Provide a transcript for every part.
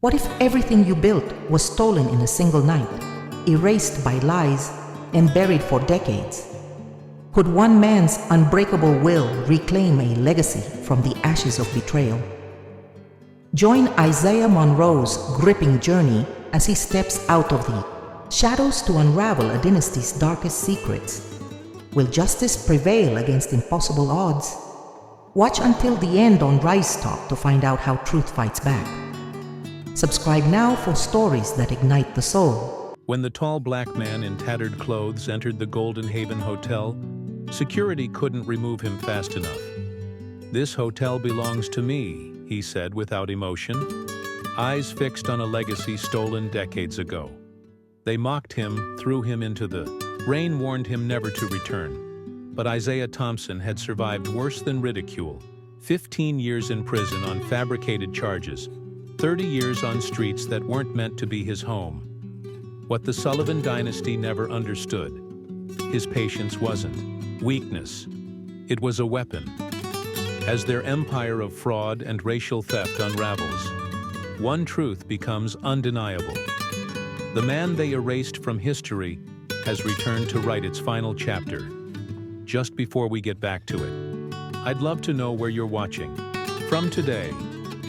What if everything you built was stolen in a single night, erased by lies, and buried for decades? Could one man's unbreakable will reclaim a legacy from the ashes of betrayal? Join Isaiah Monroe's gripping journey as he steps out of the shadows to unravel a dynasty's darkest secrets. Will justice prevail against impossible odds? Watch until the end on RiseTop to find out how truth fights back. Subscribe now for stories that ignite the soul. When the tall black man in tattered clothes entered the Golden Haven Hotel, security couldn't remove him fast enough. "This hotel belongs to me," he said without emotion, eyes fixed on a legacy stolen decades ago. They mocked him, threw him into the rain, warned him never to return. But Isaiah Thompson had survived worse than ridicule: 15 years in prison on fabricated charges, 30 years on streets that weren't meant to be his home. What the Sullivan dynasty never understood: his patience wasn't weakness, it was a weapon. As their empire of fraud and racial theft unravels, one truth becomes undeniable. The man they erased from history has returned to write its final chapter. Just before we get back to it, I'd love to know where you're watching from today.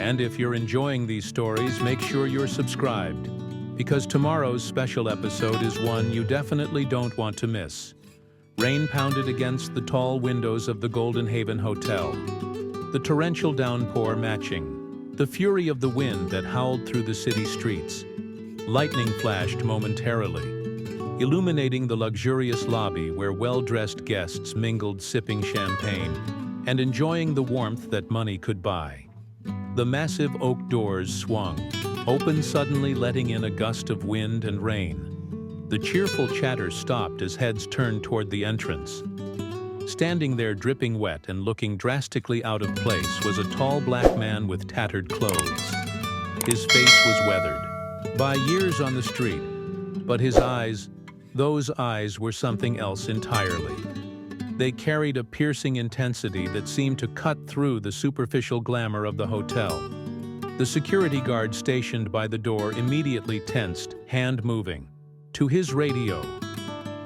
And if you're enjoying these stories, make sure you're subscribed, because tomorrow's special episode is one you definitely don't want to miss. Rain pounded against the tall windows of the Golden Haven Hotel, the torrential downpour matching the fury of the wind that howled through the city streets. Lightning flashed momentarily, illuminating the luxurious lobby where well-dressed guests mingled, sipping champagne and enjoying the warmth that money could buy. The massive oak doors swung open suddenly, letting in a gust of wind and rain. The cheerful chatter stopped as heads turned toward the entrance. Standing there dripping wet and looking drastically out of place was a tall black man with tattered clothes. His face was weathered by years on the street, but his eyes, those eyes were something else entirely. They carried a piercing intensity that seemed to cut through the superficial glamour of the hotel. The security guard stationed by the door immediately tensed, hand moving to his radio.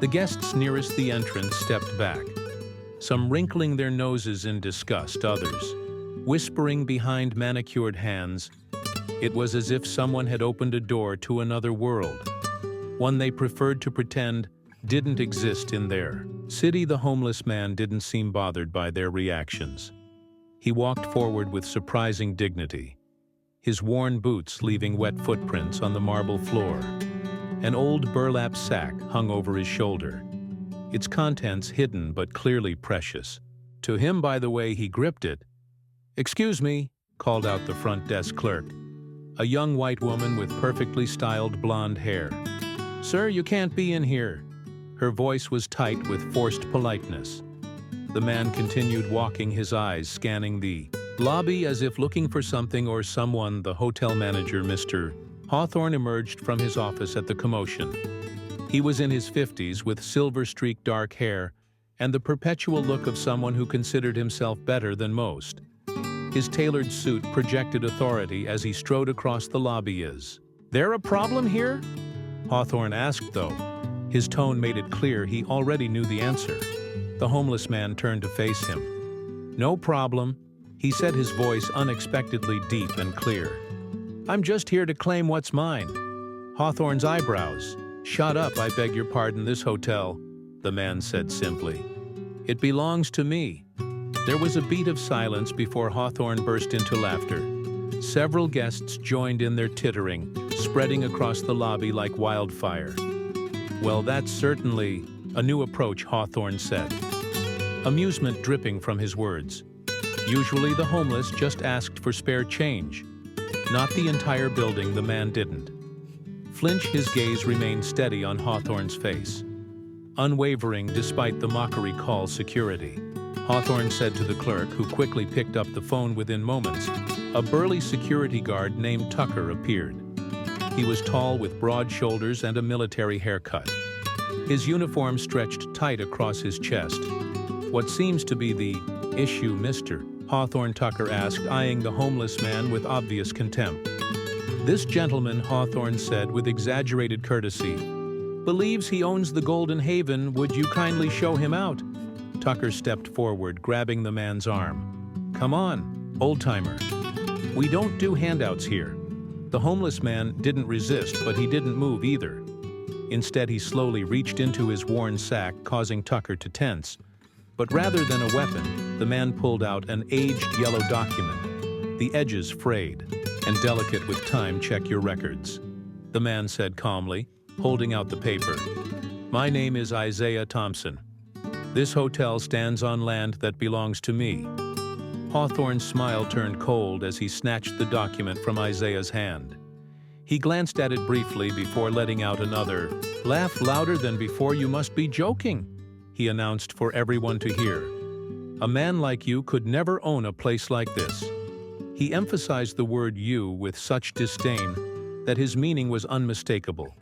The guests nearest the entrance stepped back, some wrinkling their noses in disgust, others whispering behind manicured hands. It was as if someone had opened a door to another world, one they preferred to pretend didn't exist in their city. The homeless man didn't seem bothered by their reactions. He walked forward with surprising dignity, his worn boots leaving wet footprints on the marble floor. An old burlap sack hung over his shoulder, its contents hidden but clearly precious. To him, by the way he gripped it. "Excuse me," called out the front desk clerk, a young white woman with perfectly styled blonde hair. "Sir, you can't be in here." Her voice was tight with forced politeness. The man continued walking, his eyes scanning the lobby as if looking for something or someone. The hotel manager, Mr. Hawthorne, emerged from his office at the commotion. He was in his 50s with silver-streaked dark hair and the perpetual look of someone who considered himself better than most. His tailored suit projected authority as he strode across the lobby. "Is there a problem here?" Hawthorne asked, though his tone made it clear he already knew the answer. The homeless man turned to face him. "No problem," he said, his voice unexpectedly deep and clear. "I'm just here to claim what's mine." Hawthorne's eyebrows shot up. "I beg your pardon, this hotel," the man said simply. "It belongs to me." There was a beat of silence before Hawthorne burst into laughter. Several guests joined in their tittering, spreading across the lobby like wildfire. "Well, that's certainly a new approach," Hawthorne said, amusement dripping from his words. "Usually the homeless just asked for spare change. Not the entire building." The man didn't flinch. His gaze remained steady on Hawthorne's face, unwavering despite the mockery. "Call security," Hawthorne said to the clerk, who quickly picked up the phone. Within moments, a burly security guard named Tucker appeared. He was tall with broad shoulders and a military haircut. His uniform stretched tight across his chest. "What seems to be the issue, Mr. Hawthorne?" Tucker asked, eyeing the homeless man with obvious contempt. This gentleman, Hawthorne said with exaggerated courtesy, believes he owns the Golden Haven. Would you kindly show him out? Tucker stepped forward, grabbing the man's arm. Come on, old-timer. We don't do handouts here. The homeless man didn't resist, but he didn't move either. Instead, he slowly reached into his worn sack, causing Tucker to tense. But rather than a weapon, the man pulled out an aged yellow document, the edges frayed, and delicate with time. Check your records, the man said calmly, holding out the paper. My name is Isaiah Thompson. This hotel stands on land that belongs to me. Hawthorne's smile turned cold as he snatched the document from Isaiah's hand. He glanced at it briefly before letting out another, "Laugh louder than before, you must be joking," he announced for everyone to hear. A man like you could never own a place like this. He emphasized the word "you" with such disdain that his meaning was unmistakable.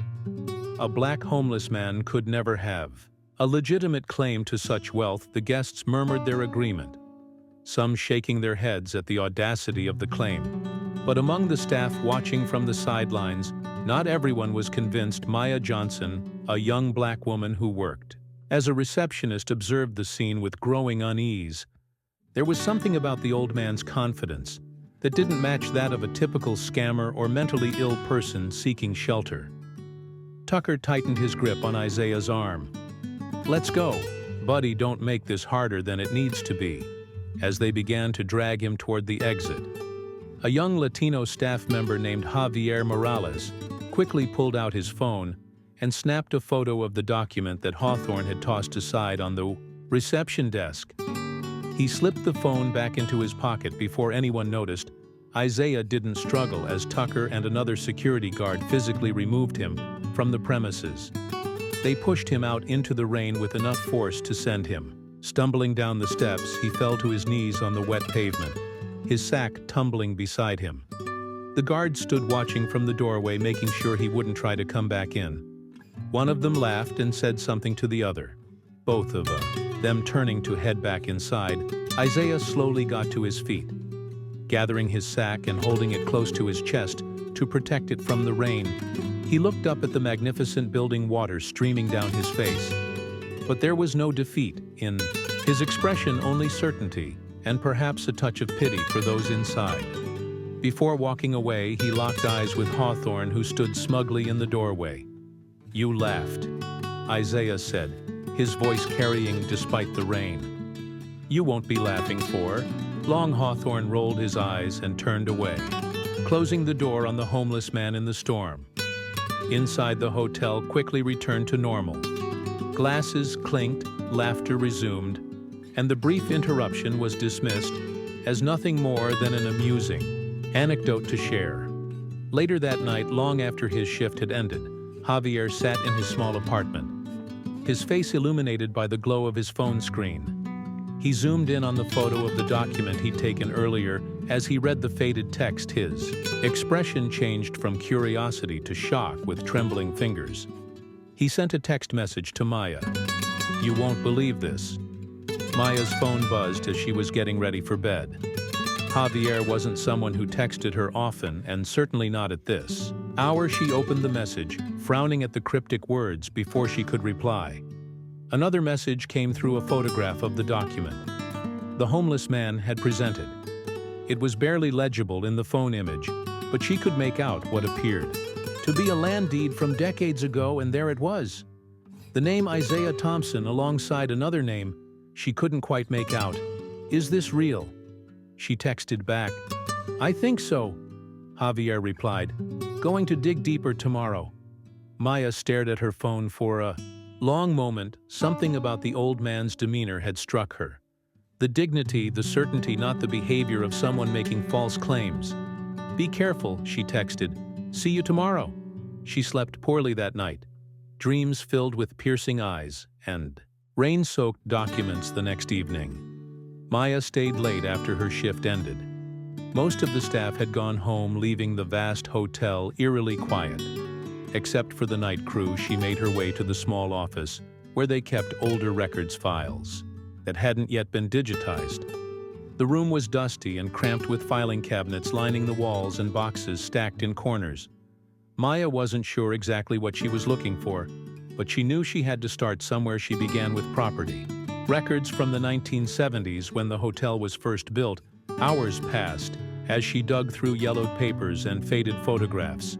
A black homeless man could never have a legitimate claim to such wealth. The guests murmured their agreement, some shaking their heads at the audacity of the claim. But among the staff watching from the sidelines, not everyone was convinced. Maya Johnson, a young black woman who worked as a receptionist, observed the scene with growing unease. There was something about the old man's confidence that didn't match that of a typical scammer or mentally ill person seeking shelter. Tucker tightened his grip on Isaiah's arm. Let's go. Buddy, don't make this harder than it needs to be. As they began to drag him toward the exit, a young Latino staff member named Javier Morales quickly pulled out his phone and snapped a photo of the document that Hawthorne had tossed aside on the reception desk. He slipped the phone back into his pocket before anyone noticed. Isaiah didn't struggle as Tucker and another security guard physically removed him from the premises. They pushed him out into the rain with enough force to send him. Stumbling down the steps, he fell to his knees on the wet pavement, his sack tumbling beside him. The guards stood watching from the doorway, making sure he wouldn't try to come back in. One of them laughed and said something to the other. Both of them turning to head back inside, Isaiah slowly got to his feet. Gathering his sack and holding it close to his chest to protect it from the rain, he looked up at the magnificent building, water streaming down his face. But there was no defeat in his expression, only certainty, and perhaps a touch of pity for those inside. Before walking away, he locked eyes with Hawthorne, who stood smugly in the doorway. You laughed, Isaiah said, his voice carrying despite the rain. You won't be laughing for long. Hawthorne rolled his eyes and turned away, closing the door on the homeless man in the storm. Inside, the hotel quickly returned to normal. Glasses clinked, laughter resumed, and the brief interruption was dismissed as nothing more than an amusing anecdote to share. Later that night, long after his shift had ended, Javier sat in his small apartment, his face illuminated by the glow of his phone screen. He zoomed in on the photo of the document he'd taken earlier. As he read the faded text, his expression changed from curiosity to shock with trembling fingers. He sent a text message to Maya. You won't believe this. Maya's phone buzzed as she was getting ready for bed. Javier wasn't someone who texted her often, and certainly not at this hour. She opened the message, frowning at the cryptic words before she could reply. Another message came through, a photograph of the document the homeless man had presented. It was barely legible in the phone image, but she could make out what appeared to be a land deed from decades ago, and there it was. The name Isaiah Thompson alongside another name she couldn't quite make out. Is this real? She texted back. I think so, Javier replied. Going to dig deeper tomorrow. Maya stared at her phone for a long moment. Something about the old man's demeanor had struck her. The dignity, the certainty, not the behavior of someone making false claims. Be careful, she texted. See you tomorrow. She slept poorly that night. Dreams filled with piercing eyes and rain-soaked documents the next evening. Maya stayed late after her shift ended. Most of the staff had gone home, leaving the vast hotel eerily quiet. Except for the night crew, she made her way to the small office where they kept older records files that hadn't yet been digitized. The room was dusty and cramped with filing cabinets lining the walls and boxes stacked in corners. Maya wasn't sure exactly what she was looking for, but she knew she had to start somewhere. She began with property. Records from the 1970s, when the hotel was first built. Hours passed as she dug through yellowed papers and faded photographs.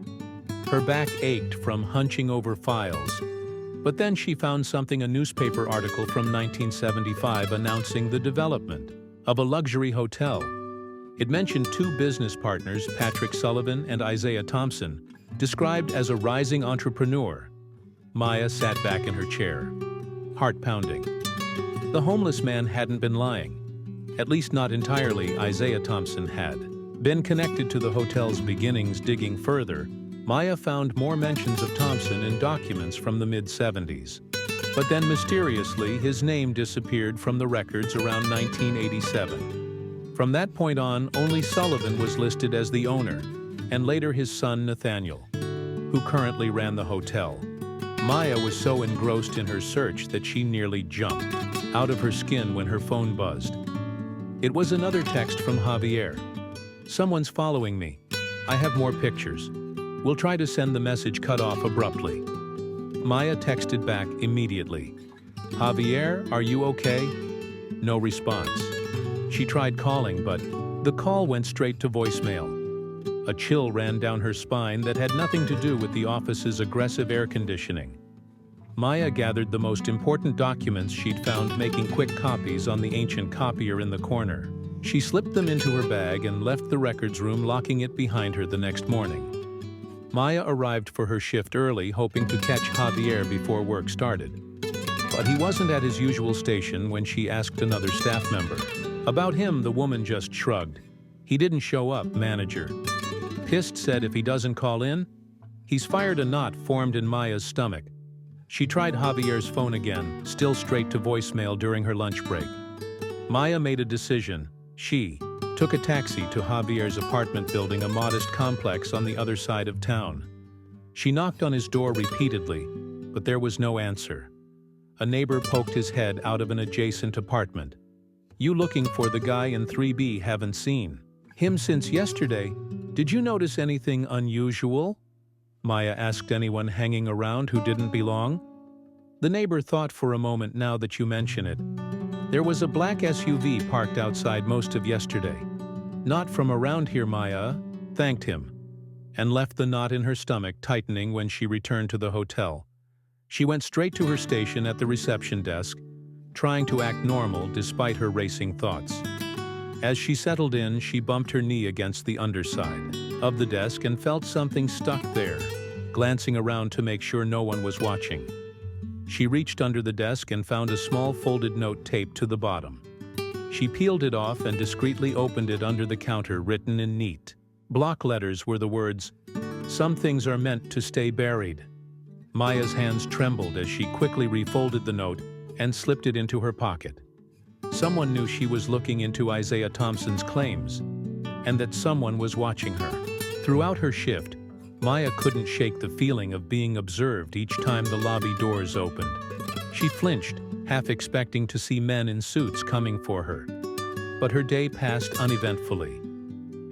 Her back ached from hunching over files. But then she found something, a newspaper article from 1975 announcing the development of a luxury hotel. It mentioned two business partners, Patrick Sullivan and Isaiah Thompson, described as a rising entrepreneur. Maya sat back in her chair, heart pounding. The homeless man hadn't been lying. At least not entirely. Isaiah Thompson had been connected to the hotel's beginnings. Digging further, Maya found more mentions of Thompson in documents from the mid-70s. But then mysteriously, his name disappeared from the records around 1987. From that point on, only Sullivan was listed as the owner, and later his son Nathaniel, who currently ran the hotel. Maya was so engrossed in her search that she nearly jumped out of her skin when her phone buzzed. It was another text from Javier. "Someone's following me. I have more pictures. We'll try to send the message." Cut off abruptly. Maya texted back immediately. "Javier, are you okay?" No response. She tried calling, but the call went straight to voicemail. A chill ran down her spine that had nothing to do with the office's aggressive air conditioning. Maya gathered the most important documents she'd found, making quick copies on the ancient copier in the corner. She slipped them into her bag and left the records room, locking it behind her. The next morning, Maya arrived for her shift early, hoping to catch Javier before work started. But he wasn't at his usual station. When she asked another staff member about him, the woman just shrugged. "He didn't show up, manager. Pissed said if he doesn't call in, he's fired." A knot formed in Maya's stomach. She tried Javier's phone again, still straight to voicemail. During her lunch break, Maya made a decision. She took a taxi to Javier's apartment building, a modest complex on the other side of town. She knocked on his door repeatedly, but there was no answer. A neighbor poked his head out of an adjacent apartment. "You looking for the guy in 3B? Haven't seen him since yesterday. Did you notice anything unusual?" Maya asked. "Anyone hanging around who didn't belong?" The neighbor thought for a moment. "Now that you mention it, there was a black SUV parked outside most of yesterday." "Not from around here." Maya thanked him and left, the knot in her stomach tightening. When she returned to the hotel, she went straight to her station at the reception desk, trying to act normal despite her racing thoughts. As she settled in, she bumped her knee against the underside of the desk and felt something stuck there. Glancing around to make sure no one was watching, she reached under the desk and found a small folded note taped to the bottom. She peeled it off and discreetly opened it. Under the counter, written in neat block letters, were the words, "Some things are meant to stay buried." Maya's hands trembled as she quickly refolded the note and slipped it into her pocket. Someone knew she was looking into Isaiah Thompson's claims, and that someone was watching her. Throughout her shift, Maya couldn't shake the feeling of being observed each time the lobby doors opened. She flinched, half expecting to see men in suits coming for her. But her day passed uneventfully.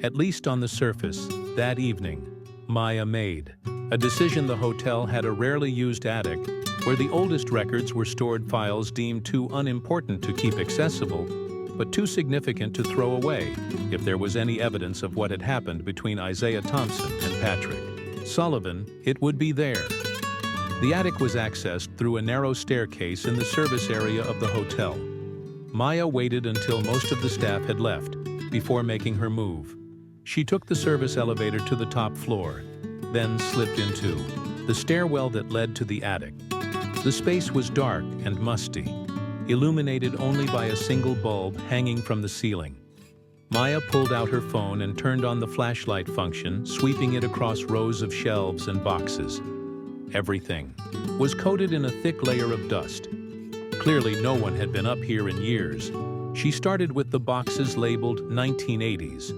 At least on the surface. That evening, Maya made a decision. The hotel had a rarely used attic where the oldest records were stored, files deemed too unimportant to keep accessible, but too significant to throw away if there was any evidence of what had happened between Isaiah Thompson and Patrick Sullivan. It would be there. The attic was accessed through a narrow staircase in the service area of the hotel. Maya waited until most of the staff had left before making her move. She took the service elevator to the top floor, then slipped into the stairwell that led to the attic. The space was dark and musty, illuminated only by a single bulb hanging from the ceiling. Maya pulled out her phone and turned on the flashlight function, sweeping it across rows of shelves and boxes. Everything was coated in a thick layer of dust. Clearly, no one had been up here in years. She started with the boxes labeled 1980s,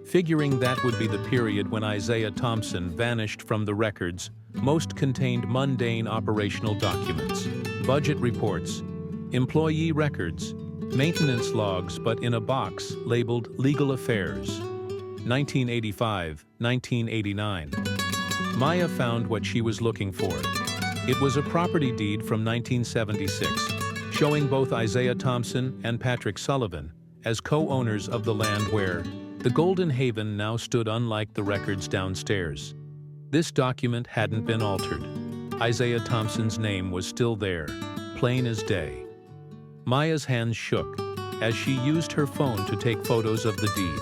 figuring that would be the period when Isaiah Thompson vanished from the records. Most contained mundane operational documents, budget reports, employee records, Maintenance logs, but in a box labeled Legal Affairs. 1985-1989. Maya found what she was looking for. It was a property deed from 1976, showing both Isaiah Thompson and Patrick Sullivan as co-owners of the land where the Golden Haven now stood, unlike the records downstairs. This document hadn't been altered. Isaiah Thompson's name was still there, plain as day. Maya's hands shook as she used her phone to take photos of the deed.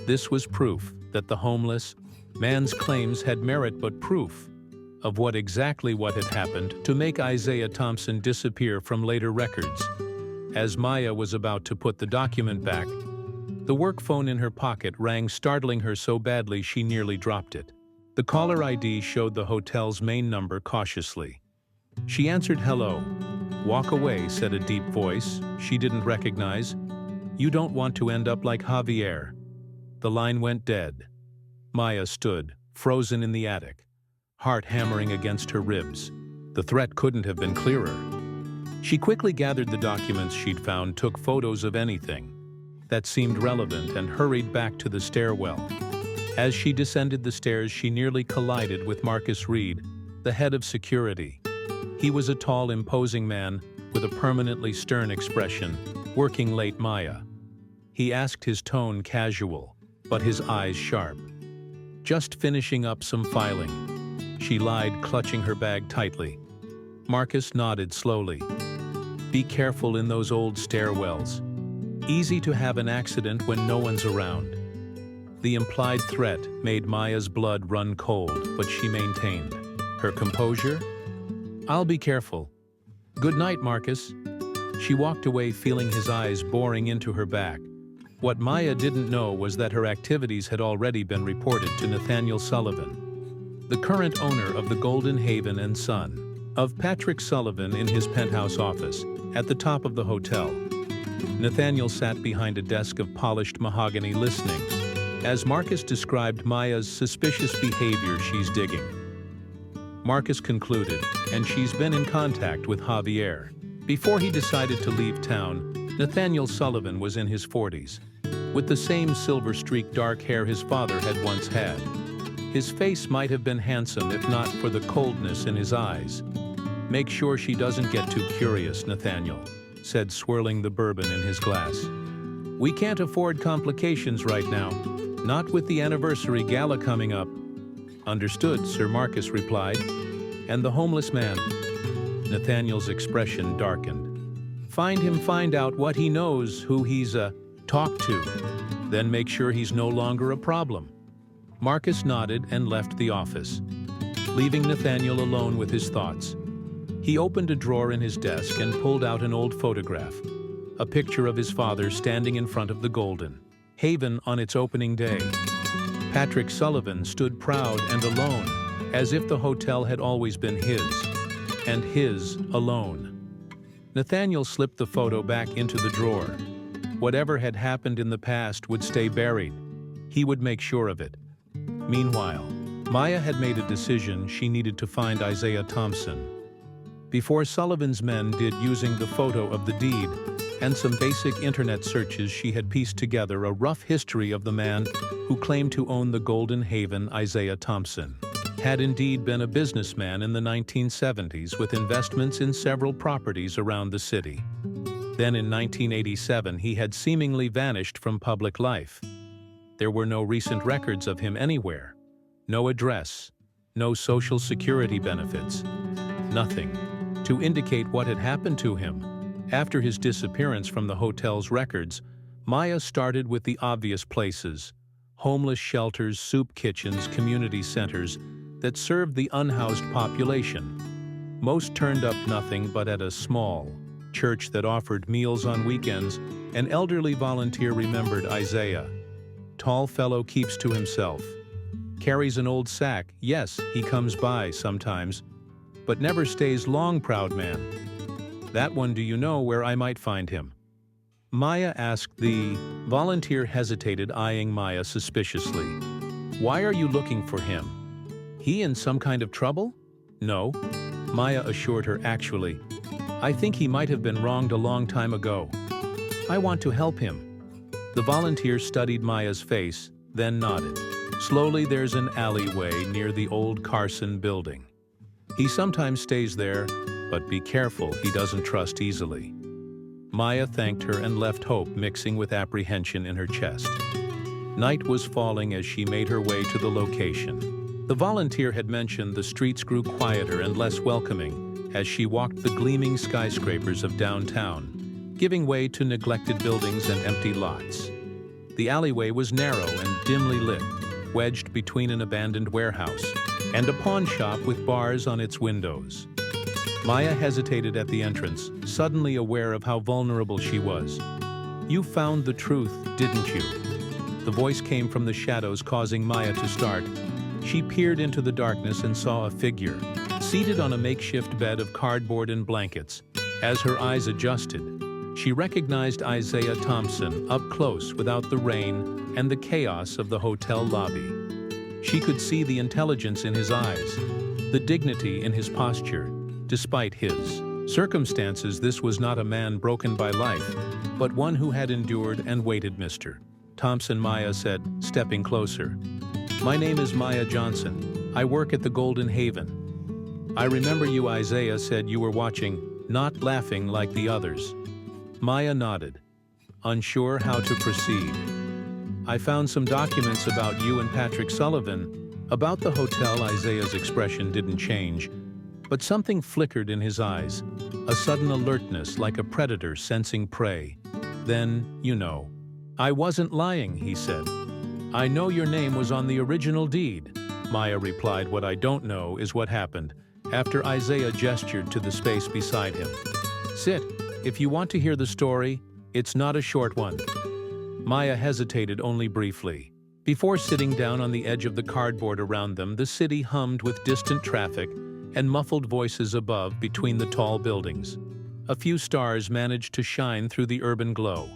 This was proof that the homeless man's claims had merit, but proof of what had happened to make Isaiah Thompson disappear from later records. As Maya was about to put the document back, the work phone in her pocket rang, startling her so badly she nearly dropped it. The caller ID showed the hotel's main number cautiously. She answered. "Hello." "Walk away," said a deep voice she didn't recognize. "You don't want to end up like Javier." The line went dead. Maya stood, frozen in the attic, heart hammering against her ribs. The threat couldn't have been clearer. She quickly gathered the documents she'd found, took photos of anything that seemed relevant, and hurried back to the stairwell. As she descended the stairs, she nearly collided with Marcus Reed, the head of security. He was a tall, imposing man with a permanently stern expression, working late. Maya. He asked, his tone casual, but his eyes sharp. "Just finishing up some filing," she lied, clutching her bag tightly. Marcus nodded slowly. "Be careful in those old stairwells. Easy to have an accident when no one's around." The implied threat made Maya's blood run cold, but she maintained her composure. "I'll be careful. Good night, Marcus." She walked away, feeling his eyes boring into her back. What Maya didn't know was that her activities had already been reported to Nathaniel Sullivan, the current owner of the Golden Haven and son of Patrick Sullivan, in his penthouse office at the top of the hotel. Nathaniel sat behind a desk of polished mahogany, listening as Marcus described Maya's suspicious behavior. "She's digging," Marcus concluded, "and she's been in contact with Javier." Before he decided to leave town, Nathaniel Sullivan was in his 40s, with the same silver-streaked dark hair his father had once had. His face might have been handsome if not for the coldness in his eyes. "Make sure she doesn't get too curious," Nathaniel said, swirling the bourbon in his glass. "We can't afford complications right now, not with the anniversary gala coming up." "Understood, Sir," Marcus replied. "And the homeless man?" Nathaniel's expression darkened. "Find him, find out what he knows, who he's talked to. Then make sure he's no longer a problem." Marcus nodded and left the office, leaving Nathaniel alone with his thoughts. He opened a drawer in his desk and pulled out an old photograph, a picture of his father standing in front of the Golden Haven on its opening day. Patrick Sullivan stood proud and alone, as if the hotel had always been his, and his alone. Nathaniel slipped the photo back into the drawer. Whatever had happened in the past would stay buried. He would make sure of it. Meanwhile, Maya had made a decision. She needed to find Isaiah Thompson before Sullivan's men did. Using the photo of the deed and some basic internet searches, she had pieced together a rough history of the man who claimed to own the Golden Haven. Isaiah Thompson had indeed been a businessman in the 1970s with investments in several properties around the city. Then in 1987, he had seemingly vanished from public life. There were no recent records of him anywhere. No address, no social security benefits, nothing to indicate what had happened to him. After his disappearance from the hotel's records, Maya started with the obvious places: homeless shelters, soup kitchens, community centers that served the unhoused population. Most turned up nothing, but at a small church that offered meals on weekends, an elderly volunteer remembered Isaiah. Tall fellow, keeps to himself. Carries an old sack. Yes, he comes by sometimes, but never stays long. Proud man. That one. Do you know where I might find him?" Maya asked. The volunteer hesitated, eyeing Maya suspiciously. "Why are you looking for him? He in some kind of trouble?" "No," Maya assured her. "Actually, I think he might have been wronged a long time ago. I want to help him." The volunteer studied Maya's face, then nodded. "Slowly, there's an alleyway near the old Carson building. He sometimes stays there, but be careful, he doesn't trust easily." Maya thanked her and left, hope mixing with apprehension in her chest. Night was falling as she made her way to the location. The volunteer had mentioned the streets grew quieter and less welcoming as she walked the gleaming skyscrapers of downtown, giving way to neglected buildings and empty lots. The alleyway was narrow and dimly lit, wedged between an abandoned warehouse and a pawn shop with bars on its windows. Maya hesitated at the entrance, suddenly aware of how vulnerable she was. "You found the truth, didn't you?" The voice came from the shadows, causing Maya to start. She peered into the darkness and saw a figure, seated on a makeshift bed of cardboard and blankets. As her eyes adjusted, she recognized Isaiah Thompson up close without the rain and the chaos of the hotel lobby. She could see the intelligence in his eyes, the dignity in his posture. Despite his circumstances, this was not a man broken by life, but one who had endured and waited. "Mr. Thompson," Maya said, stepping closer. "My name is Maya Johnson. I work at the Golden Haven." "I remember you," Isaiah said. "You were watching, not laughing like the others." Maya nodded, unsure how to proceed. "I found some documents about you and Patrick Sullivan, about the hotel." Isaiah's expression didn't change, but something flickered in his eyes, a sudden alertness like a predator sensing prey. "Then, you know, I wasn't lying," he said. "I know your name was on the original deed." Maya replied, "What I don't know is what happened," after Isaiah gestured to the space beside him. "Sit. If you want to hear the story, it's not a short one." Maya hesitated only briefly. Before sitting down on the edge of the cardboard around them, the city hummed with distant traffic and muffled voices above between the tall buildings. A few stars managed to shine through the urban glow.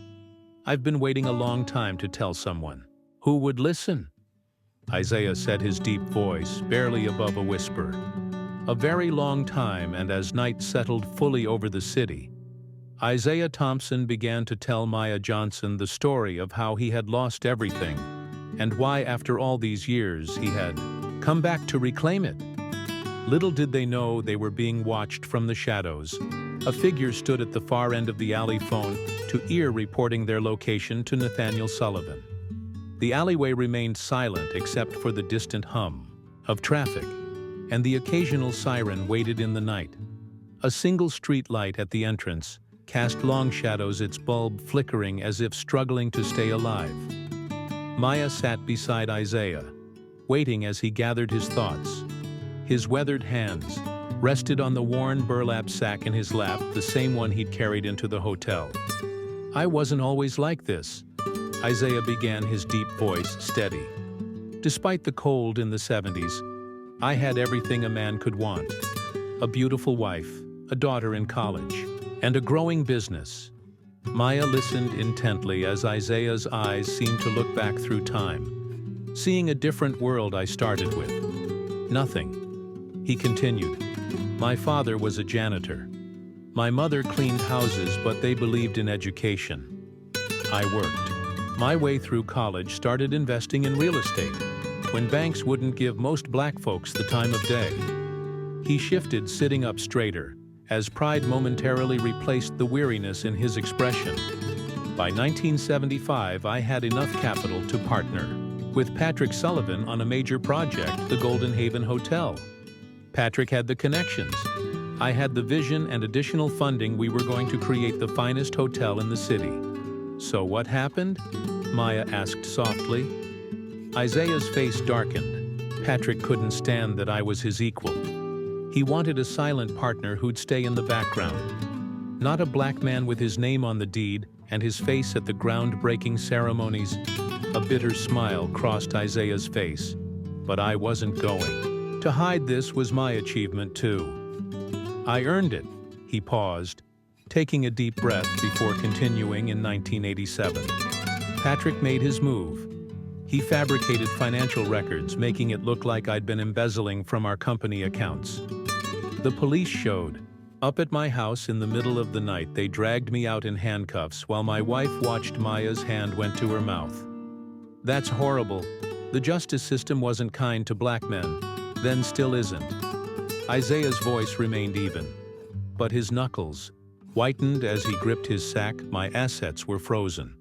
"I've been waiting a long time to tell someone. Who would listen?" Isaiah said, his deep voice barely above a whisper. "A very long time," and as night settled fully over the city, Isaiah Thompson began to tell Maya Johnson the story of how he had lost everything and why, after all these years, he had come back to reclaim it. Little did they know they were being watched from the shadows. A figure stood at the far end of the alley, phone to ear, reporting their location to Nathaniel Sullivan. The alleyway remained silent except for the distant hum of traffic, and the occasional siren waited in the night. A single street light at the entrance cast long shadows, its bulb flickering as if struggling to stay alive. Maya sat beside Isaiah, waiting as he gathered his thoughts. His weathered hands rested on the worn burlap sack in his lap, the same one he'd carried into the hotel. "I wasn't always like this," Isaiah began, his deep voice steady. "Despite the cold in the 70s, I had everything a man could want. A beautiful wife, a daughter in college, and a growing business." Maya listened intently as Isaiah's eyes seemed to look back through time, seeing a different world I started with. "Nothing," he continued. "My father was a janitor. My mother cleaned houses, but they believed in education. I worked my way through college, started investing in real estate, when banks wouldn't give most black folks the time of day." He shifted, sitting up straighter, as pride momentarily replaced the weariness in his expression. "By 1975, I had enough capital to partner with Patrick Sullivan on a major project, the Golden Haven Hotel. Patrick had the connections. I had the vision and additional funding. We were going to create the finest hotel in the city." "So what happened?" Maya asked softly. Isaiah's face darkened. "Patrick couldn't stand that I was his equal. He wanted a silent partner who'd stay in the background. Not a black man with his name on the deed and his face at the groundbreaking ceremonies." A bitter smile crossed Isaiah's face. "But I wasn't going to hide. This was my achievement too. I earned it." He paused, taking a deep breath before continuing. "In 1987, Patrick made his move. He fabricated financial records, making it look like I'd been embezzling from our company accounts. The police showed Up at my house in the middle of the night, they dragged me out in handcuffs while my wife watched. Maya's hand went to her mouth. That's horrible. The justice system wasn't kind to black men, then still isn't. Isaiah's voice remained even, but his knuckles whitened as he gripped his sack. My assets were frozen.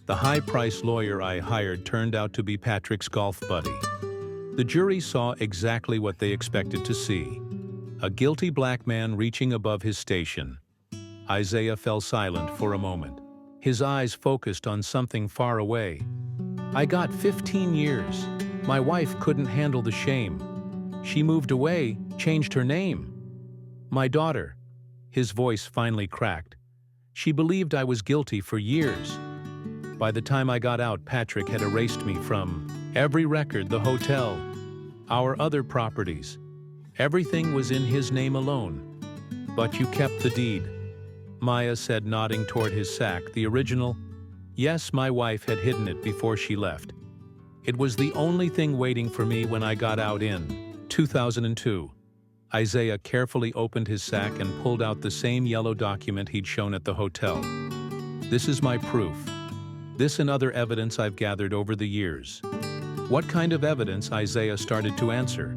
The high-priced lawyer I hired turned out to be Patrick's golf buddy. The jury saw exactly what they expected to see: a guilty black man reaching above his station. Isaiah fell silent for a moment. His eyes focused on something far away. I got 15 years. My wife couldn't handle the shame. She moved away, changed her name. My daughter, his voice finally cracked. She believed I was guilty for years. By the time I got out, Patrick had erased me from every record, the hotel, our other properties. Everything was in his name alone. But you kept the deed, Maya said, nodding toward his sack. The original? Yes, my wife had hidden it before she left. It was the only thing waiting for me when I got out in 2002. Isaiah carefully opened his sack and pulled out the same yellow document he'd shown at the hotel. This is my proof. This and other evidence I've gathered over the years. What kind of evidence? Isaiah started to answer,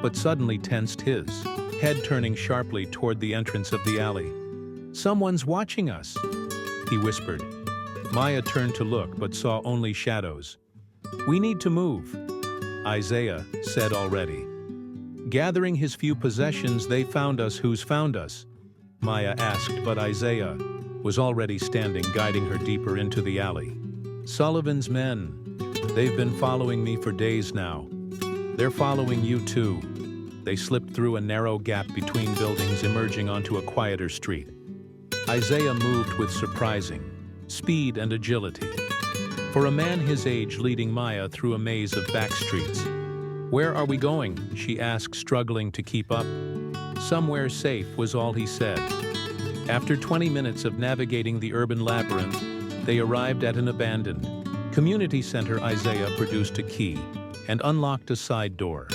but suddenly tensed, his head turning sharply toward the entrance of the alley. Someone's watching us, he whispered. Maya turned to look, but saw only shadows. We need to move, Isaiah said already. Gathering his few possessions, they found us. Who's found us? Maya asked, but Isaiah was already standing, guiding her deeper into the alley. Sullivan's men. They've been following me for days now. They're following you too. They slipped through a narrow gap between buildings, emerging onto a quieter street. Isaiah moved with surprising speed and agility. For a man his age, leading Maya through a maze of back streets. Where are we going? She asked, struggling to keep up. Somewhere safe, was all he said. After 20 minutes of navigating the urban labyrinth, they arrived at an abandoned community center. Isaiah produced a key and unlocked a side door.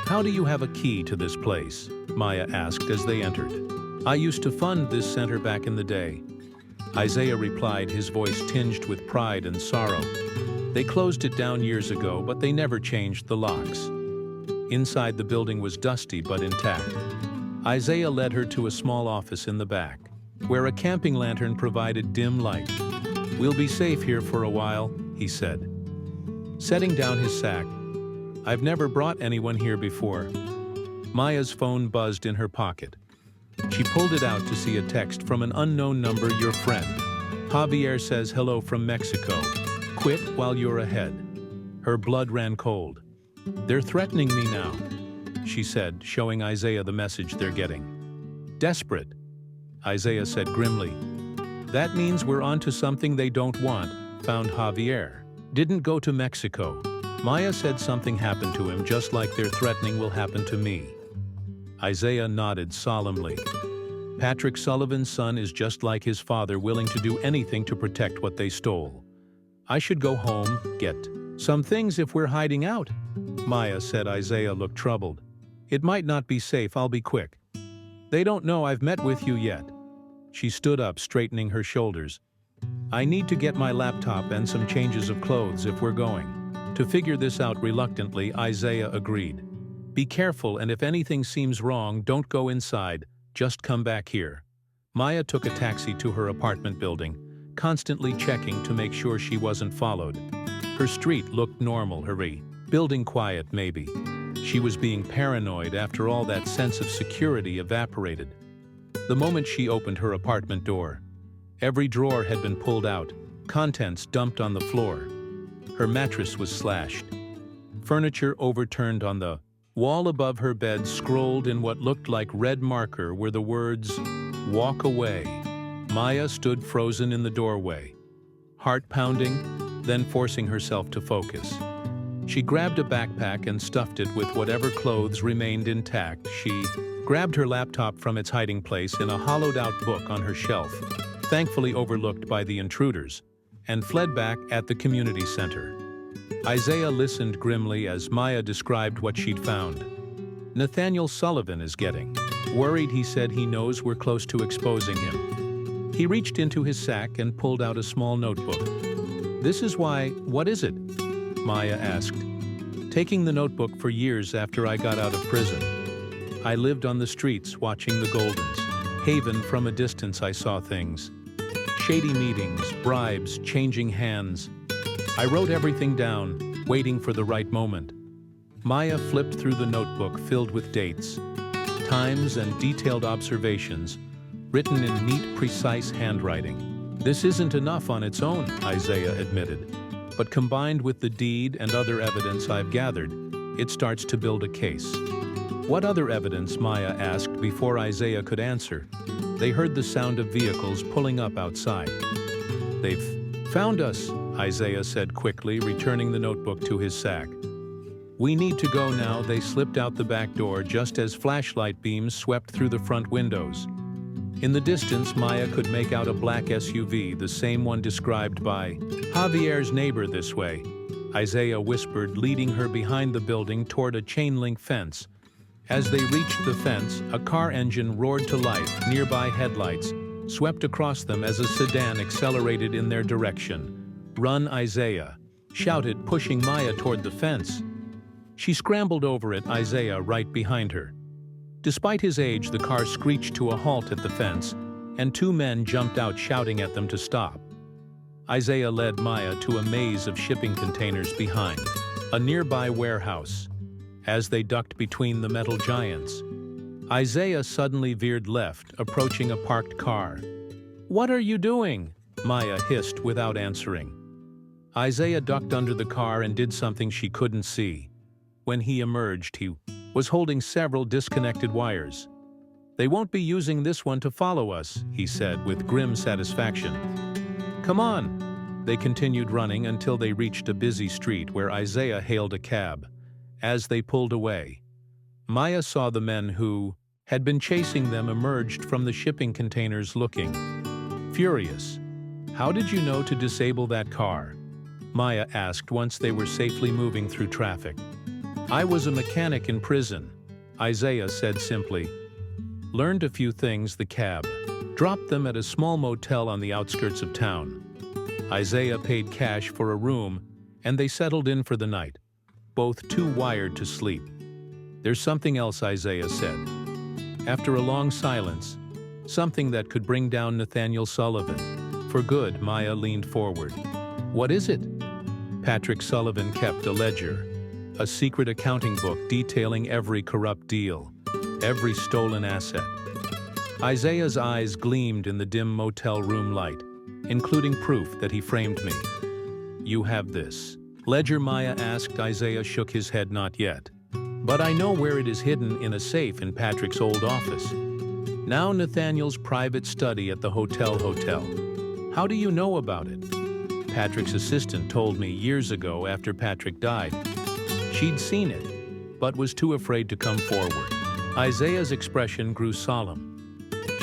How do you have a key to this place? Maya asked as they entered. I used to fund this center back in the day, Isaiah replied, his voice tinged with pride and sorrow. They closed it down years ago, but they never changed the locks. Inside, the building was dusty but intact. Isaiah led her to a small office in the back, where a camping lantern provided dim light. We'll be safe here for a while, he said. Setting down his sack, I've never brought anyone here before. Maya's phone buzzed in her pocket. She pulled it out to see a text from an unknown number. Your friend Javier says hello from Mexico. Quit while you're ahead. Her blood ran cold. They're threatening me now, she said, showing Isaiah the message they're getting. Desperate, Isaiah said grimly. That means we're onto something they don't want. Found Javier. Didn't go to Mexico. Maya said something happened to him, just like they're threatening will happen to me. Isaiah nodded solemnly. Patrick Sullivan's son is just like his father, willing to do anything to protect what they stole. I should go home, get some things if we're hiding out, Maya said. Isaiah looked troubled. It might not be safe, I'll be quick. They don't know I've met with you yet. She stood up, straightening her shoulders. I need to get my laptop and some changes of clothes if we're going to figure this out. Reluctantly, Isaiah agreed. Be careful, and if anything seems wrong, don't go inside, just come back here. Maya took a taxi to her apartment building, constantly checking to make sure she wasn't followed. Her street looked normal, her building quiet maybe. She was being paranoid. After all, that sense of security evaporated. The moment she opened her apartment door, every drawer had been pulled out, contents dumped on the floor. Her mattress was slashed. Furniture overturned on the wall above her bed. Scrolled in what looked like red marker were the words, "Walk away." Maya stood frozen in the doorway, heart pounding, then forcing herself to focus. She grabbed a backpack and stuffed it with whatever clothes remained intact. She grabbed her laptop from its hiding place in a hollowed-out book on her shelf, thankfully overlooked by the intruders, and fled back at the community center. Isaiah listened grimly as Maya described what she'd found. Nathaniel Sullivan is getting Worried, he said he knows we're close to exposing him. He reached into his sack and pulled out a small notebook. "This is why, what is it?" Maya asked. "Taking the notebook for years after I got out of prison. I lived on the streets watching the Goldens. Haven from a distance I saw things. Shady meetings, bribes, changing hands. I wrote everything down, waiting for the right moment." Maya flipped through the notebook filled with dates, times and detailed observations, written in neat, precise handwriting. "This isn't enough on its own," Isaiah admitted, "but combined with the deed and other evidence I've gathered, it starts to build a case." "What other evidence?" Maya asked before Isaiah could answer. They heard the sound of vehicles pulling up outside. "They've found us," Isaiah said quickly, returning the notebook to his sack. "We need to go now." They slipped out the back door just as flashlight beams swept through the front windows. In the distance, Maya could make out a black SUV, the same one described by Javier's neighbor. "This way," Isaiah whispered, leading her behind the building toward a chain-link fence. As they reached the fence, a car engine roared to life. Nearby headlights swept across them as a sedan accelerated in their direction. "Run, Isaiah!" shouted, pushing Maya toward the fence. She scrambled over it, Isaiah right behind her. Despite his age, the car screeched to a halt at the fence, and two men jumped out shouting at them to stop. Isaiah led Maya to a maze of shipping containers behind a nearby warehouse. As they ducked between the metal giants, Isaiah suddenly veered left, approaching a parked car. "What are you doing?" Maya hissed without answering. Isaiah ducked under the car and did something she couldn't see. When he emerged, he was holding several disconnected wires. "They won't be using this one to follow us," he said with grim satisfaction. "Come on." They continued running until they reached a busy street where Isaiah hailed a cab. As they pulled away, Maya saw the men who had been chasing them emerged from the shipping containers looking furious. "How did you know to disable that car?" Maya asked once they were safely moving through traffic. "I was a mechanic in prison," Isaiah said simply. "Learned a few things." The cab dropped them at a small motel on the outskirts of town. Isaiah paid cash for a room, and they settled in for the night, both too wired to sleep. "There's something else," Isaiah said. After a long silence, something that could bring down Nathaniel Sullivan for good. Maya leaned forward. "What is it?" Patrick Sullivan kept a ledger, a secret accounting book detailing every corrupt deal, every stolen asset. Isaiah's eyes gleamed in the dim motel room light, including proof that he framed me. "You have this ledger?" Maya asked. Isaiah shook his head. "Not yet. But I know where it is hidden in a safe in Patrick's old office. Now Nathaniel's private study at the hotel. How do you know about it?" "Patrick's assistant told me years ago after Patrick died. She'd seen it, but was too afraid to come forward." Isaiah's expression grew solemn.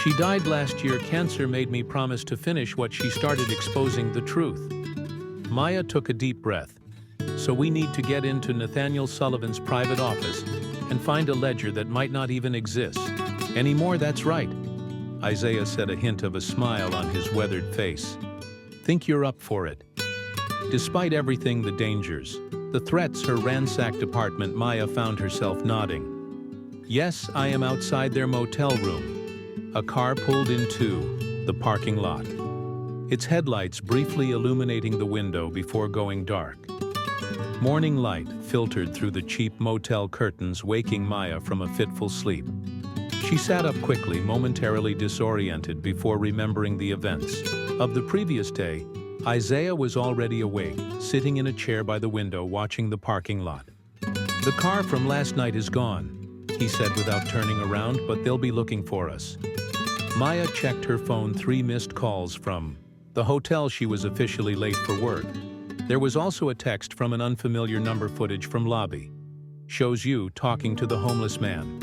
"She died last year. Cancer made me promise to finish what she started, exposing the truth." Maya took a deep breath. "So we need to get into Nathaniel Sullivan's private office and find a ledger that might not even exist anymore." "That's right," Isaiah said, a hint of a smile on his weathered face. "Think you're up for it?" Despite everything, the dangers, the threats, her ransacked apartment, Maya found herself nodding. "Yes, I am outside their motel room." A car pulled into the parking lot, its headlights briefly illuminating the window before going dark. Morning light filtered through the cheap motel curtains, waking Maya from a fitful sleep. She sat up quickly, momentarily disoriented before remembering the events of the previous day. Isaiah was already awake, sitting in a chair by the window watching the parking lot. "The car from last night is gone," he said without turning around, "but they'll be looking for us." Maya checked her phone. 3 missed calls from the hotel. She was officially late for work. There was also a text from an unfamiliar number. Footage from lobby. "Shows you talking to the homeless man."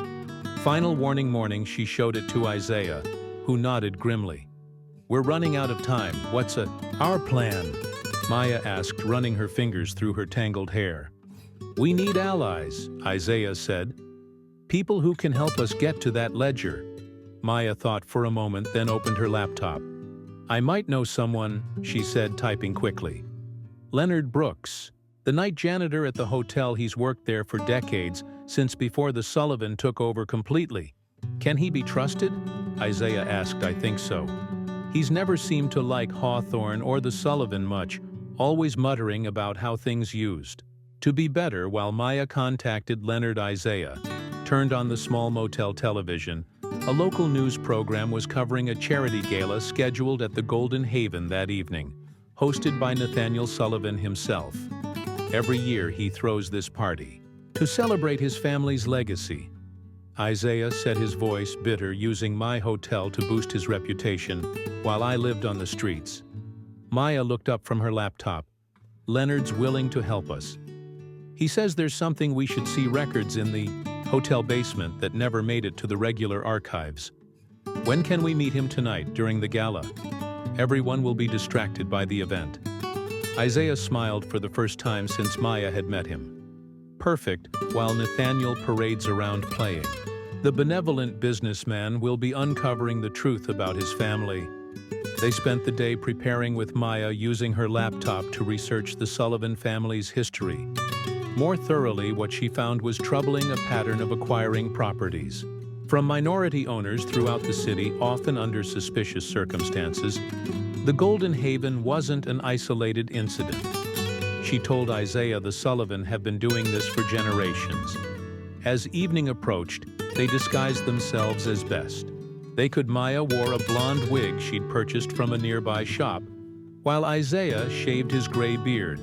Final warning morning. She showed it to Isaiah, who nodded grimly. "We're running out of time. What's our plan?" Maya asked, running her fingers through her tangled hair. "We need allies," Isaiah said. People who can help us get to that ledger. Maya thought for a moment, then opened her laptop. I might know someone, she said, typing quickly. Leonard Brooks, the night janitor at the hotel. He's worked there for decades, since before the Sullivan took over completely. Can he be trusted? Isaiah asked. I think so. He's never seemed to like Hawthorne or the Sullivan much, always muttering about how things used to be better. While Maya contacted Leonard, Isaiah turned on the small motel television. A local news program was covering a charity gala scheduled at the Golden Haven that evening, hosted by Nathaniel Sullivan himself. Every year he throws this party to celebrate his family's legacy. Isaiah said, his voice bitter, using my hotel to boost his reputation while I lived on the streets. Maya looked up from her laptop. Leonard's willing to help us. He says there's something we should see, records in the hotel basement that never made it to the regular archives. When can we meet him? Tonight, during the gala. Everyone will be distracted by the event. Isaiah smiled for the first time since Maya had met him. Perfect, while Nathaniel parades around playing. The benevolent businessman will be uncovering the truth about his family. They spent the day preparing, with Maya using her laptop to research the Sullivan family's history. More thoroughly, what she found was troubling: a pattern of acquiring properties from minority owners throughout the city, often under suspicious circumstances. The Golden Haven wasn't an isolated incident. She told Isaiah the Sullivan have been doing this for generations. As evening approached, they disguised themselves as best they could. Maya wore a blonde wig she'd purchased from a nearby shop, while Isaiah shaved his gray beard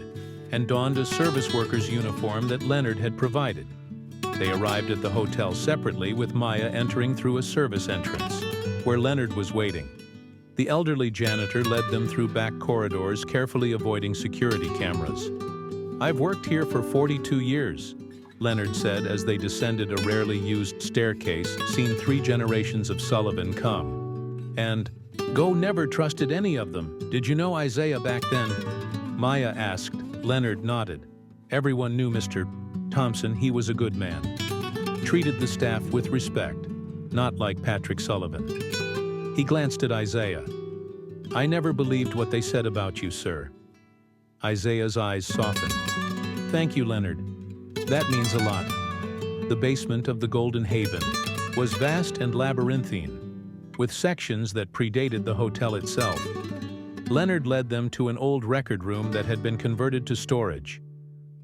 and donned a service worker's uniform that Leonard had provided. They arrived at the hotel separately, with Maya entering through a service entrance, where Leonard was waiting. The elderly janitor led them through back corridors, carefully avoiding security cameras. I've worked here for 42 years, Leonard said as they descended a rarely used staircase, seen 3 generations of Sullivan come and go. Never trusted any of them. Did you know Isaiah back then? Maya asked. Leonard nodded. Everyone knew Mr. Thompson. He was a good man. Treated the staff with respect, not like Patrick Sullivan. He glanced at Isaiah. I never believed what they said about you, sir. Isaiah's eyes softened. Thank you, Leonard. That means a lot. The basement of the Golden Haven was vast and labyrinthine, with sections that predated the hotel itself. Leonard led them to an old record room that had been converted to storage,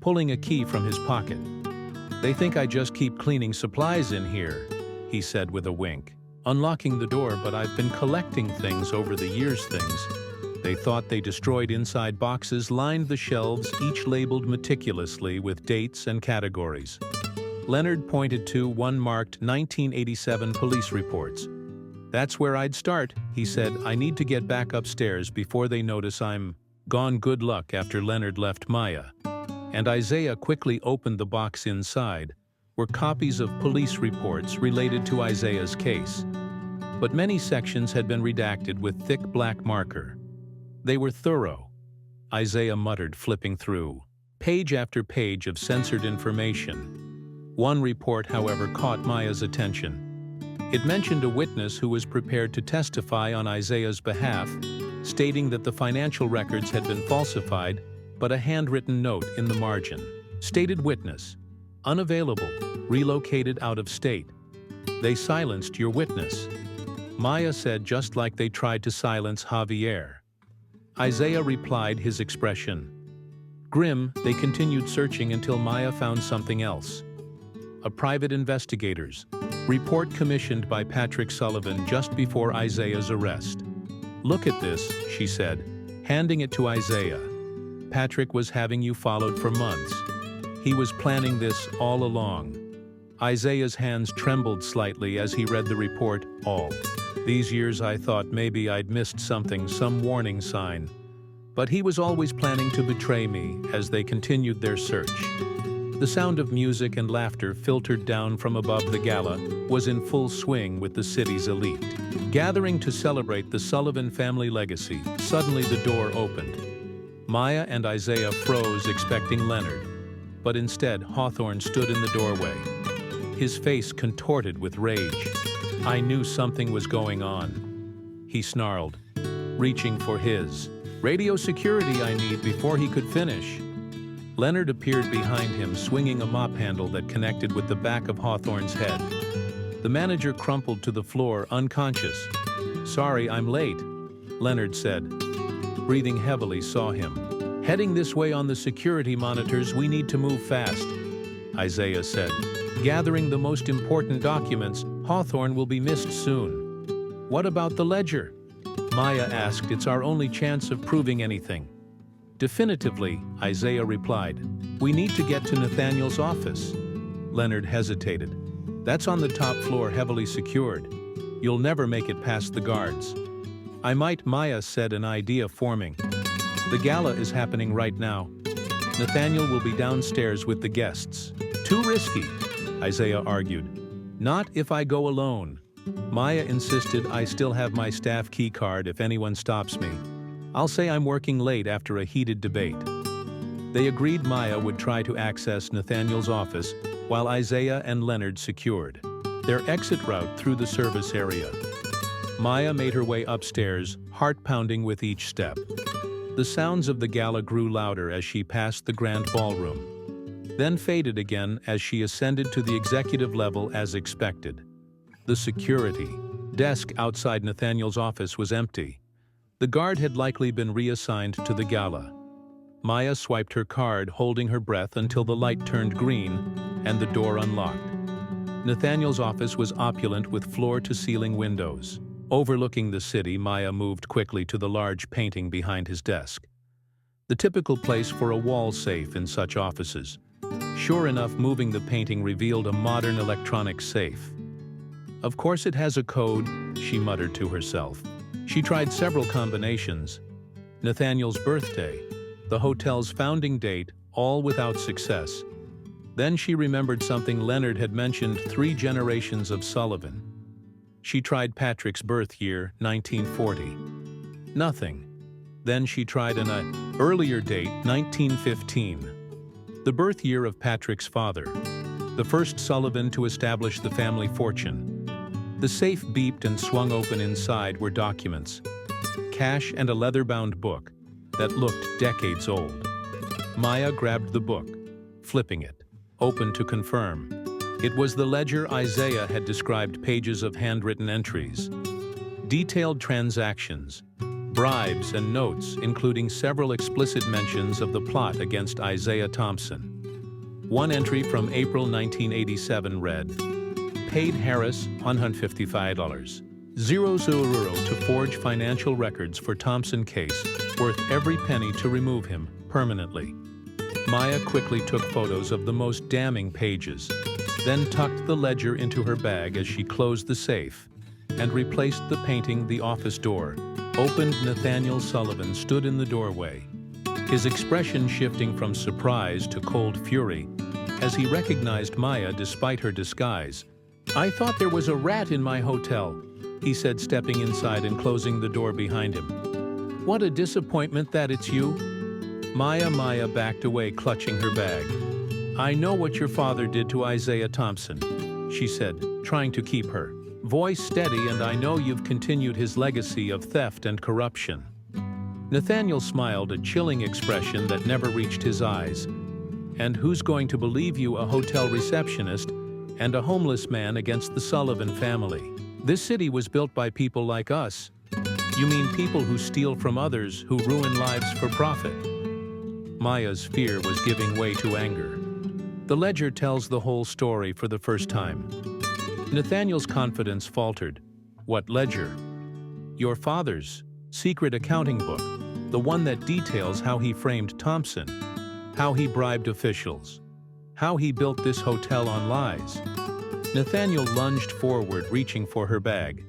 pulling a key from his pocket. They think I just keep cleaning supplies in here, he said with a wink, unlocking the door. But I've been collecting things over the years. Things they thought they destroyed. Inside boxes lined the shelves, each labeled meticulously with dates and categories. Leonard pointed to one marked 1987 police reports. That's where I'd start, he said. I need to get back upstairs before they notice I'm gone. Good luck. After Leonard left, Maya and Isaiah quickly opened the box. Inside were copies of police reports related to Isaiah's case, but many sections had been redacted with thick black marker. They were thorough, Isaiah muttered, flipping through page after page of censored information. One report, however, caught Maya's attention. It mentioned a witness who was prepared to testify on Isaiah's behalf, stating that the financial records had been falsified, but a handwritten note in the margin stated witness unavailable, relocated out of state. They silenced your witness, Maya said, just like they tried to silence Javier. Isaiah replied, his expression grim. They continued searching until Maya found something else. A private investigator's report commissioned by Patrick Sullivan just before Isaiah's arrest. Look at this, she said, handing it to Isaiah. Patrick was having you followed for months. He was planning this all along. Isaiah's hands trembled slightly as he read the report. All these years I thought maybe I'd missed something, some warning sign. But he was always planning to betray me. As they continued their search, the sound of music and laughter filtered down from above. The gala was in full swing, with the city's elite gathering to celebrate the Sullivan family legacy. Suddenly the door opened. Maya and Isaiah froze, expecting Leonard, but instead Hawthorne stood in the doorway. his face contorted with rage. I knew something was going on. He snarled, reaching for his radio security I need before he could finish. Leonard appeared behind him, swinging a mop handle that connected with the back of Hawthorne's head. The manager crumpled to the floor, unconscious. "Sorry, I'm late," Leonard said. Breathing heavily, saw him. "Heading this way on the security monitors, we need to move fast," Isaiah said. "Gathering the most important documents, Hawthorne will be missed soon." "What about the ledger?" Maya asked. "It's our only chance of proving anything." "Definitively," Isaiah replied. "We need to get to Nathaniel's office." Leonard hesitated. "That's on the top floor, heavily secured. You'll never make it past the guards." "I might," Maya said, an idea forming. "The gala is happening right now. Nathaniel will be downstairs with the guests." "Too risky," Isaiah argued. "Not if I go alone." Maya insisted. "I still have my staff key card if anyone stops me. I'll say I'm working late," after a heated debate. They agreed Maya would try to access Nathaniel's office while Isaiah and Leonard secured their exit route through the service area. Maya made her way upstairs, heart pounding with each step. The sounds of the gala grew louder as she passed the grand ballroom, then faded again as she ascended to the executive level as expected. The security desk outside Nathaniel's office was empty. The guard had likely been reassigned to the gala. Maya swiped her card, holding her breath until the light turned green and the door unlocked. Nathaniel's office was opulent with floor-to-ceiling windows. Overlooking the city, Maya moved quickly to the large painting behind his desk. The typical place for a wall safe in such offices. Sure enough, moving the painting revealed a modern electronic safe. "Of course it has a code," she muttered to herself. She tried several combinations. Nathaniel's birthday, the hotel's founding date, all without success. Then she remembered something Leonard had mentioned: 3 generations of Sullivan. She tried Patrick's birth year, 1940. Nothing. Then she tried an earlier date, 1915. The birth year of Patrick's father, the first Sullivan to establish the family fortune. The safe beeped and swung open. Inside were documents, cash, and a leather-bound book that looked decades old. Maya grabbed the book, flipping it, open to confirm. It was the ledger Isaiah had described, pages of handwritten entries, detailed transactions, bribes, and notes, including several explicit mentions of the plot against Isaiah Thompson. One entry from April 1987 read, "Paid Harris $155,000 to forge financial records for Thompson case, worth every penny to remove him permanently." Maya quickly took photos of the most damning pages, then tucked the ledger into her bag as she closed the safe and replaced the painting. The office door opened. Nathaniel Sullivan stood in the doorway, his expression shifting from surprise to cold fury as he recognized Maya despite her disguise. "I thought there was a rat in my hotel," he said, stepping inside and closing the door behind him. "What a disappointment that it's you." Maya backed away, clutching her bag. "I know what your father did to Isaiah Thompson," she said, trying to keep her voice steady, "and I know you've continued his legacy of theft and corruption." Nathaniel smiled, a chilling expression that never reached his eyes. "And who's going to believe you, a hotel receptionist and a homeless man, against the Sullivan family? This city was built by people like us." "You mean people who steal from others, who ruin lives for profit?" Maya's fear was giving way to anger. The ledger tells the whole story for the first time. Nathaniel's confidence faltered. "What ledger?" "Your father's secret accounting book, the one that details how he framed Thompson, how he bribed officials, how he built this hotel on lies." Nathaniel lunged forward, reaching for her bag.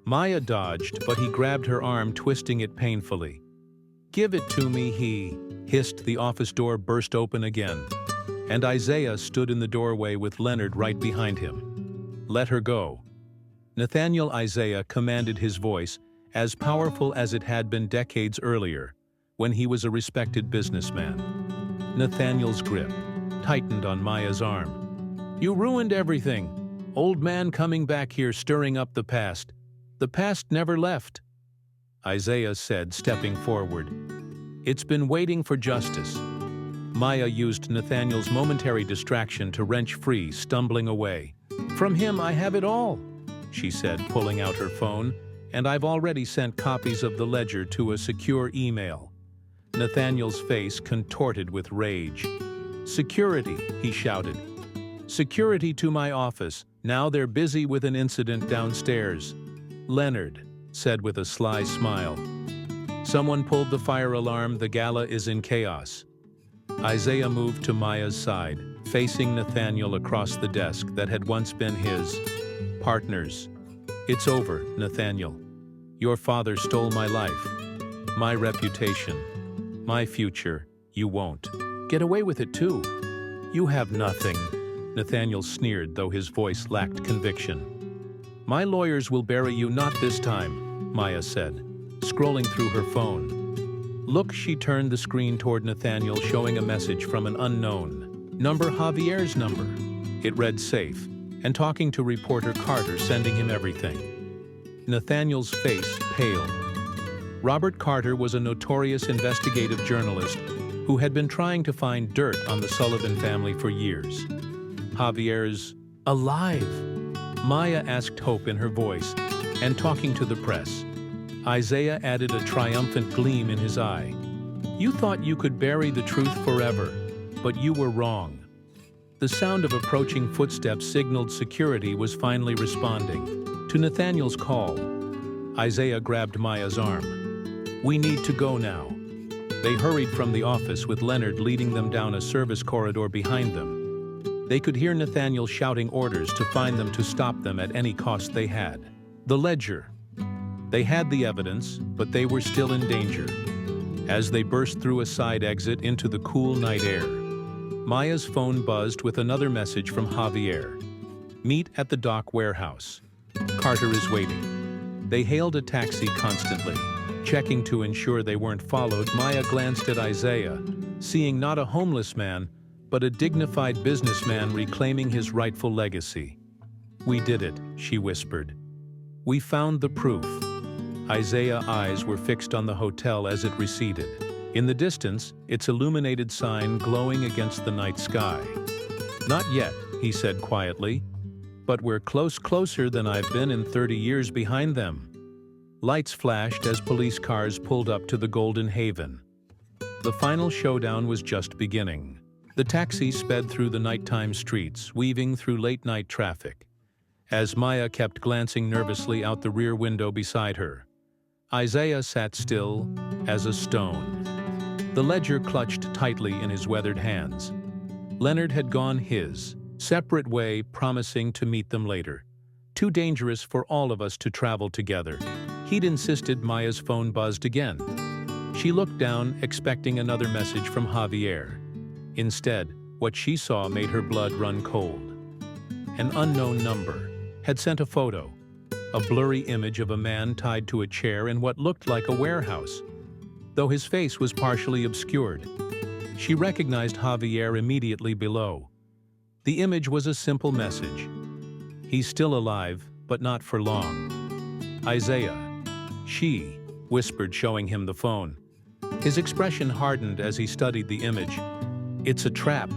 Maya dodged, but he grabbed her arm, twisting it painfully. "Give it to me," he hissed. The office door burst open again, and Isaiah stood in the doorway with Leonard right behind him. "Let her go." Nathaniel Isaiah commanded, his voice as powerful as it had been decades earlier, when he was a respected businessman. Nathaniel's grip tightened on Maya's arm. You ruined everything. Old man coming back here stirring up the past. The past never left, Isaiah said, stepping forward. It's been waiting for justice. Maya used Nathaniel's momentary distraction to wrench free, stumbling away. From him I have it all, she said, pulling out her phone, and I've already sent copies of the ledger to a secure email. Nathaniel's face contorted with rage. Security, he shouted. Security to my office. Now they're busy with an incident downstairs. Leonard said with a sly smile. Someone pulled the fire alarm. The gala is in chaos. Isaiah moved to Maya's side, facing Nathaniel across the desk that had once been his. Partners. It's over, Nathaniel. Your father stole my life, my reputation, my future. You won't get away with it too. You have nothing. Nathaniel sneered, though his voice lacked conviction. My lawyers will bury you, not this time, Maya said, scrolling through her phone. Look, she turned the screen toward Nathaniel, showing a message from an unknown number, Javier's number. It read safe, and talking to reporter Carter, sending him everything. Nathaniel's face paled. Robert Carter was a notorious investigative journalist who had been trying to find dirt on the Sullivan family for years. Javier's alive, Maya asked, hope in her voice, and talking to the press. Isaiah added a triumphant gleam in his eye. You thought you could bury the truth forever, but you were wrong. The sound of approaching footsteps signaled security was finally responding to Nathaniel's call. Isaiah grabbed Maya's arm. We need to go now. They hurried from the office with Leonard leading them down a service corridor behind them. They could hear Nathaniel shouting orders to find them, to stop them at any cost they had. The ledger. They had the evidence, but they were still in danger. As they burst through a side exit into the cool night air, Maya's phone buzzed with another message from Javier. Meet at the dock warehouse. Carter is waiting. They hailed a taxi constantly, checking to ensure they weren't followed. Maya glanced at Isaiah, seeing not a homeless man, but a dignified businessman reclaiming his rightful legacy. We did it, she whispered. We found the proof. Isaiah's eyes were fixed on the hotel as it receded. In the distance, its illuminated sign glowing against the night sky. Not yet, he said quietly, but we're closer than I've been in 30 years behind them. Lights flashed as police cars pulled up to the Golden Haven. The final showdown was just beginning. The taxi sped through the nighttime streets, weaving through late-night traffic. As Maya kept glancing nervously out the rear window beside her, Isaiah sat still as a stone. The ledger clutched tightly in his weathered hands. Leonard had gone his separate way, promising to meet them later. Too dangerous for all of us to travel together. He'd insisted. Maya's phone buzzed again. She looked down, expecting another message from Javier. Instead, what she saw made her blood run cold. An unknown number had sent a photo, a blurry image of a man tied to a chair in what looked like a warehouse, though his face was partially obscured. She recognized Javier immediately below. The image was a simple message. He's still alive, but not for long. Isaiah, she whispered, showing him the phone. His expression hardened as he studied the image. It's a trap.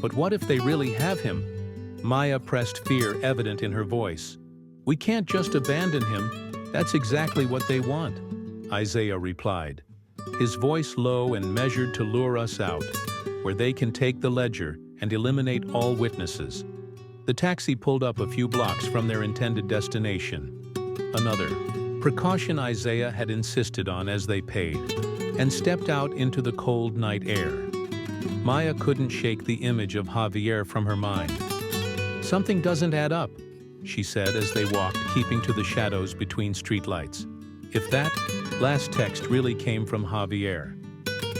But what if they really have him? Maya pressed, fear evident in her voice. We can't just abandon him. That's exactly what they want, Isaiah replied, his voice low and measured, to lure us out, where they can take the ledger and eliminate all witnesses. The taxi pulled up a few blocks from their intended destination. Another precaution Isaiah had insisted on as they paid, and stepped out into the cold night air. Maya couldn't shake the image of Javier from her mind. Something doesn't add up, she said as they walked, keeping to the shadows between streetlights. If that last text really came from Javier,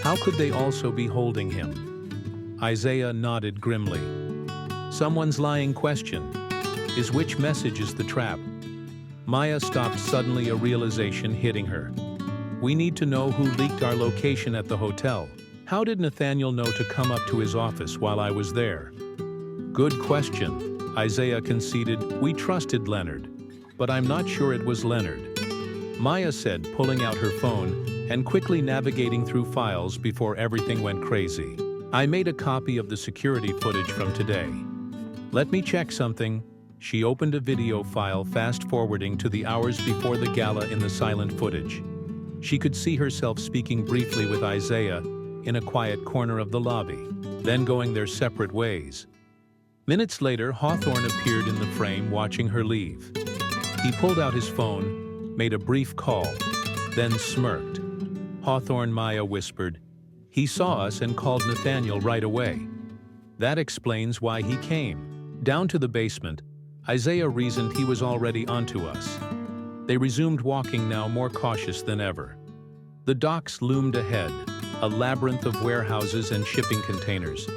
how could they also be holding him? Isaiah nodded grimly. Someone's lying question is which message is the trap? Maya stopped suddenly, a realization hitting her. We need to know who leaked our location at the hotel. How did Nathaniel know to come up to his office while I was there? Good question. Isaiah conceded, we trusted Leonard. But I'm not sure it was Leonard. Maya said, pulling out her phone and quickly navigating through files before everything went crazy. I made a copy of the security footage from today. Let me check something. She opened a video file, fast-forwarding to the hours before the gala in the silent footage. She could see herself speaking briefly with Isaiah in a quiet corner of the lobby, then going their separate ways. Minutes later, Hawthorne appeared in the frame, watching her leave. He pulled out his phone, made a brief call, then smirked. Hawthorne, Maya whispered, "He saw us and called Nathaniel right away." That explains why he came. Down to the basement, Isaiah reasoned he was already onto us. They resumed walking, now more cautious than ever. The docks loomed ahead, a labyrinth of warehouses and shipping containers.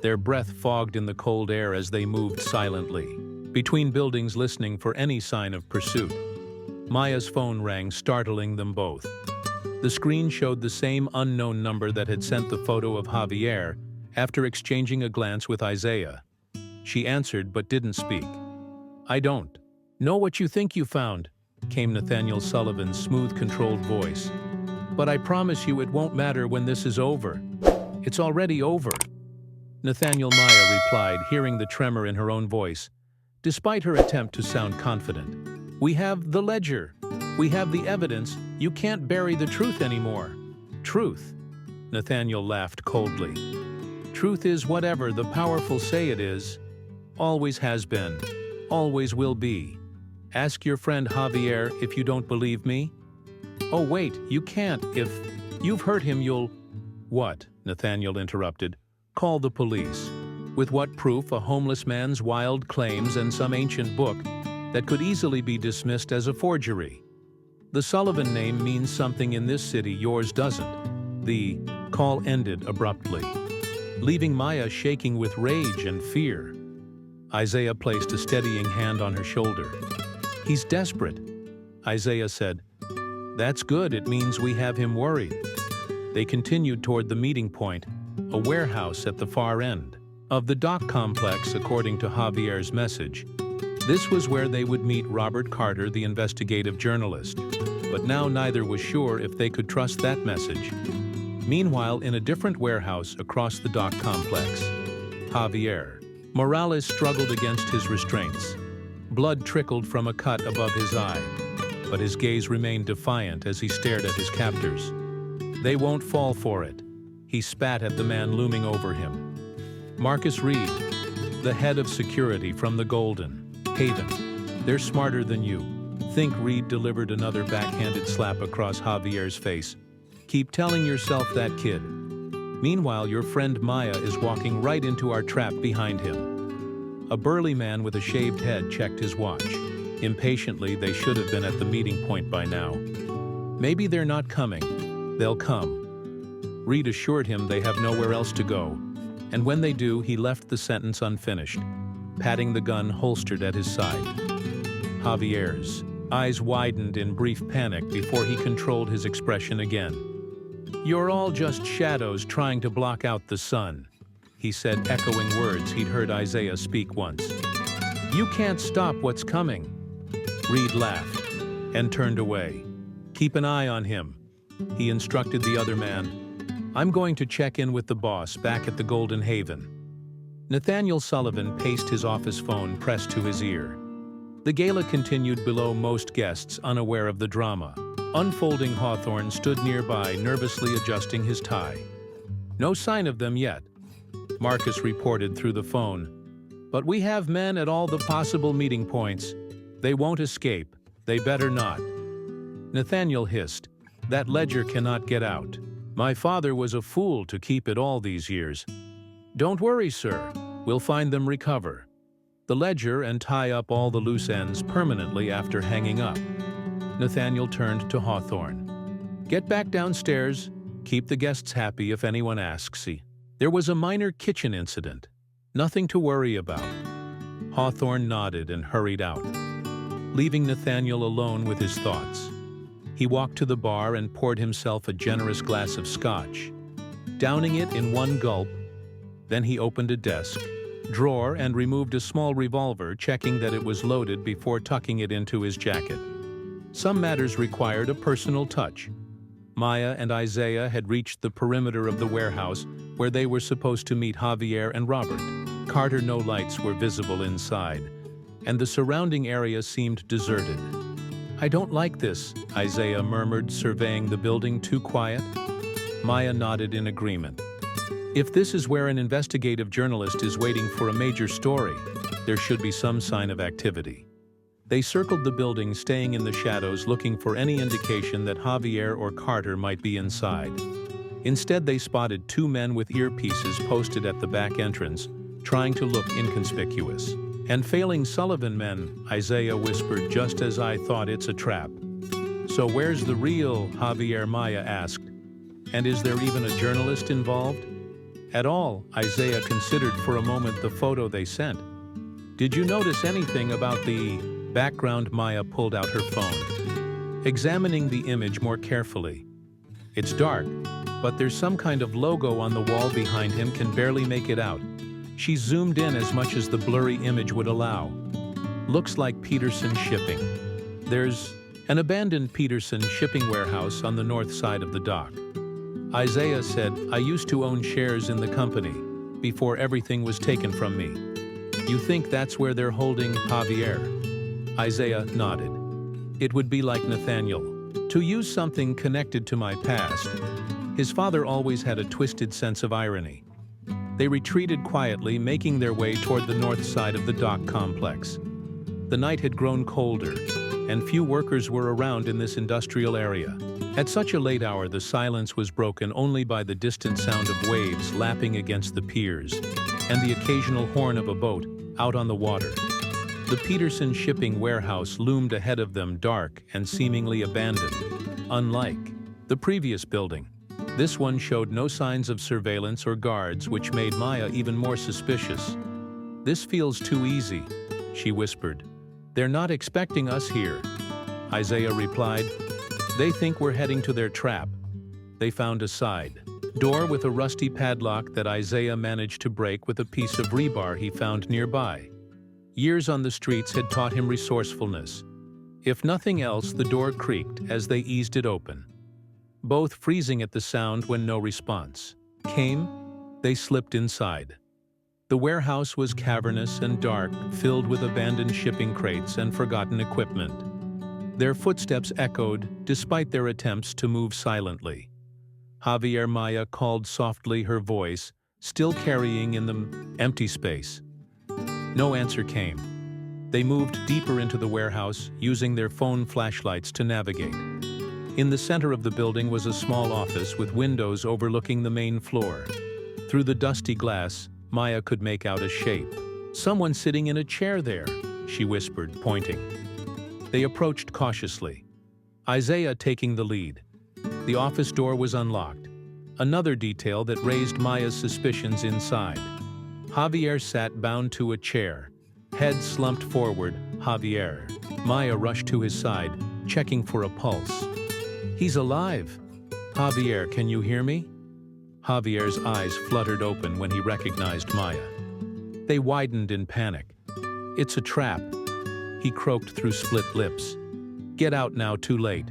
Their breath fogged in the cold air as they moved silently, between buildings, listening for any sign of pursuit. Maya's phone rang, startling them both. The screen showed the same unknown number that had sent the photo of Javier after exchanging a glance with Isaiah. She answered but didn't speak. "I don't know what you think you found," came Nathaniel Sullivan's smooth, controlled voice. "But I promise you it won't matter when this is over. It's already over." Nathaniel, Maya replied, hearing the tremor in her own voice, despite her attempt to sound confident. "We have the ledger. We have the evidence. You can't bury the truth anymore." "Truth?" Nathaniel laughed coldly. "Truth is whatever the powerful say it is. Always has been. Always will be. Ask your friend Javier if you don't believe me." "Oh wait, you can't. If you've hurt him, you'll—" "What?" Nathaniel interrupted. "Call the police. With what proof? A homeless man's wild claims and some ancient book that could easily be dismissed as a forgery. The Sullivan name means something in this city, yours doesn't." The call ended abruptly, leaving Maya shaking with rage and fear. Isaiah placed a steadying hand on her shoulder. "He's desperate," Isaiah said. "That's good, it means we have him worried." They continued toward the meeting point, a warehouse at the far end of the dock complex, according to Javier's message. This was where they would meet Robert Carter, the investigative journalist. But now neither was sure if they could trust that message. Meanwhile, in a different warehouse across the dock complex, Javier Morales struggled against his restraints. Blood trickled from a cut above his eye, but his gaze remained defiant as he stared at his captors. "They won't fall for it," he spat at the man looming over him. "Marcus Reed, the head of security from the Golden Haven. They're smarter than you." Think Reed delivered another backhanded slap across Javier's face. "Keep telling yourself that, kid. Meanwhile, your friend Maya is walking right into our trap behind him." A burly man with a shaved head checked his watch. Impatiently, they should have been at the meeting point by now. "Maybe they're not coming. They'll come." Reed assured him they have nowhere else to go, and when they do, he left the sentence unfinished, patting the gun holstered at his side. Javier's eyes widened in brief panic before he controlled his expression again. "You're all just shadows trying to block out the sun," he said, echoing words he'd heard Isaiah speak once. "You can't stop what's coming." Reed laughed and turned away. "Keep an eye on him," he instructed the other man. "I'm going to check in with the boss back at the Golden Haven." Nathaniel Sullivan paced his office phone pressed to his ear. The gala continued below, most guests unaware of the drama. Unfolding Hawthorne stood nearby, nervously adjusting his tie. "No sign of them yet," Marcus reported through the phone. "But we have men at all the possible meeting points. They won't escape. They better not." Nathaniel hissed, "That ledger cannot get out. My father was a fool to keep it all these years." "Don't worry, sir. We'll find them, recover the ledger, and tie up all the loose ends permanently after hanging up." Nathaniel turned to Hawthorne. "Get back downstairs. Keep the guests happy if anyone asks." There was a minor kitchen incident. Nothing to worry about. Hawthorne nodded and hurried out, leaving Nathaniel alone with his thoughts. He walked to the bar and poured himself a generous glass of scotch, downing it in one gulp. Then he opened a desk, drawer and removed a small revolver, checking that it was loaded before tucking it into his jacket. Some matters required a personal touch. Maya and Isaiah had reached the perimeter of the warehouse where they were supposed to meet Javier and Robert. Carter, no lights were visible inside, and the surrounding area seemed deserted. "I don't like this," Isaiah murmured, surveying the building. "Too quiet?" Maya nodded in agreement. "If this is where an investigative journalist is waiting for a major story, there should be some sign of activity." They circled the building, staying in the shadows, looking for any indication that Javier or Carter might be inside. Instead, they spotted two men with earpieces posted at the back entrance, trying to look inconspicuous. "And failing Sullivan men," Isaiah whispered, "just as I thought. It's a trap." "So where's the real Javier?" Maya asked. "And is there even a journalist involved?" "At all," Isaiah considered for a moment the photo they sent. "Did you notice anything about the background?" Maya pulled out her phone, examining the image more carefully. "It's dark, but there's some kind of logo on the wall behind him. Can barely make it out." She zoomed in as much as the blurry image would allow. "Looks like Peterson Shipping." "There's an abandoned Peterson shipping warehouse on the north side of the dock," Isaiah said. "I used to own shares in the company before everything was taken from me." "You think that's where they're holding Javier?" Isaiah nodded. "It would be like Nathaniel. To use something connected to my past. His father always had a twisted sense of irony." They retreated quietly, making their way toward the north side of the dock complex. The night had grown colder, and few workers were around in this industrial area. At such a late hour, the silence was broken only by the distant sound of waves lapping against the piers and the occasional horn of a boat out on the water. The Peterson shipping warehouse loomed ahead of them, dark and seemingly abandoned. Unlike the previous building, this one showed no signs of surveillance or guards, which made Maya even more suspicious. "This feels too easy," she whispered. "They're not expecting us here," Isaiah replied. "They think we're heading to their trap." They found a side door with a rusty padlock that Isaiah managed to break with a piece of rebar he found nearby. Years on the streets had taught him resourcefulness. If nothing else, the door creaked as they eased it open. Both freezing at the sound when no response came, they slipped inside. The warehouse was cavernous and dark, filled with abandoned shipping crates and forgotten equipment. Their footsteps echoed, despite their attempts to move silently. "Javier," Maya called softly, her voice still carrying in the empty space. No answer came. They moved deeper into the warehouse, using their phone flashlights to navigate. In the center of the building was a small office with windows overlooking the main floor. Through the dusty glass, Maya could make out a shape. "Someone sitting in a chair there," she whispered, pointing. They approached cautiously, Isaiah taking the lead. The office door was unlocked, another detail that raised Maya's suspicions inside. Javier sat bound to a chair, head slumped forward. "Javier." Maya rushed to his side, checking for a pulse. "He's alive." "Javier, can you hear me?" Javier's eyes fluttered open when he recognized Maya. They widened in panic. "It's a trap," he croaked through split lips. "Get out now, too late."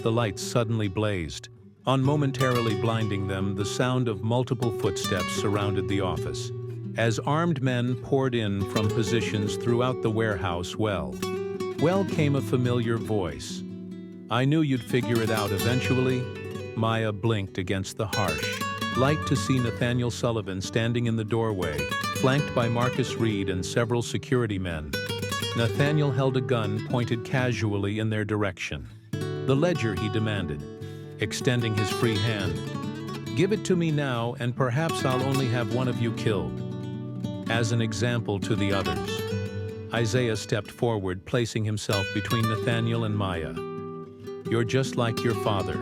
The lights suddenly blazed. On momentarily blinding them, the sound of multiple footsteps surrounded the office, as armed men poured in from positions throughout the warehouse. Well came a familiar voice. "I knew you'd figure it out eventually." Maya blinked against the harsh light to see Nathaniel Sullivan standing in the doorway, flanked by Marcus Reed and several security men. Nathaniel held a gun pointed casually in their direction. "The ledger," he demanded, extending his free hand. "Give it to me now, and perhaps I'll only have one of you killed, as an example to the others." Isaiah stepped forward, placing himself between Nathaniel and Maya. "You're just like your father,"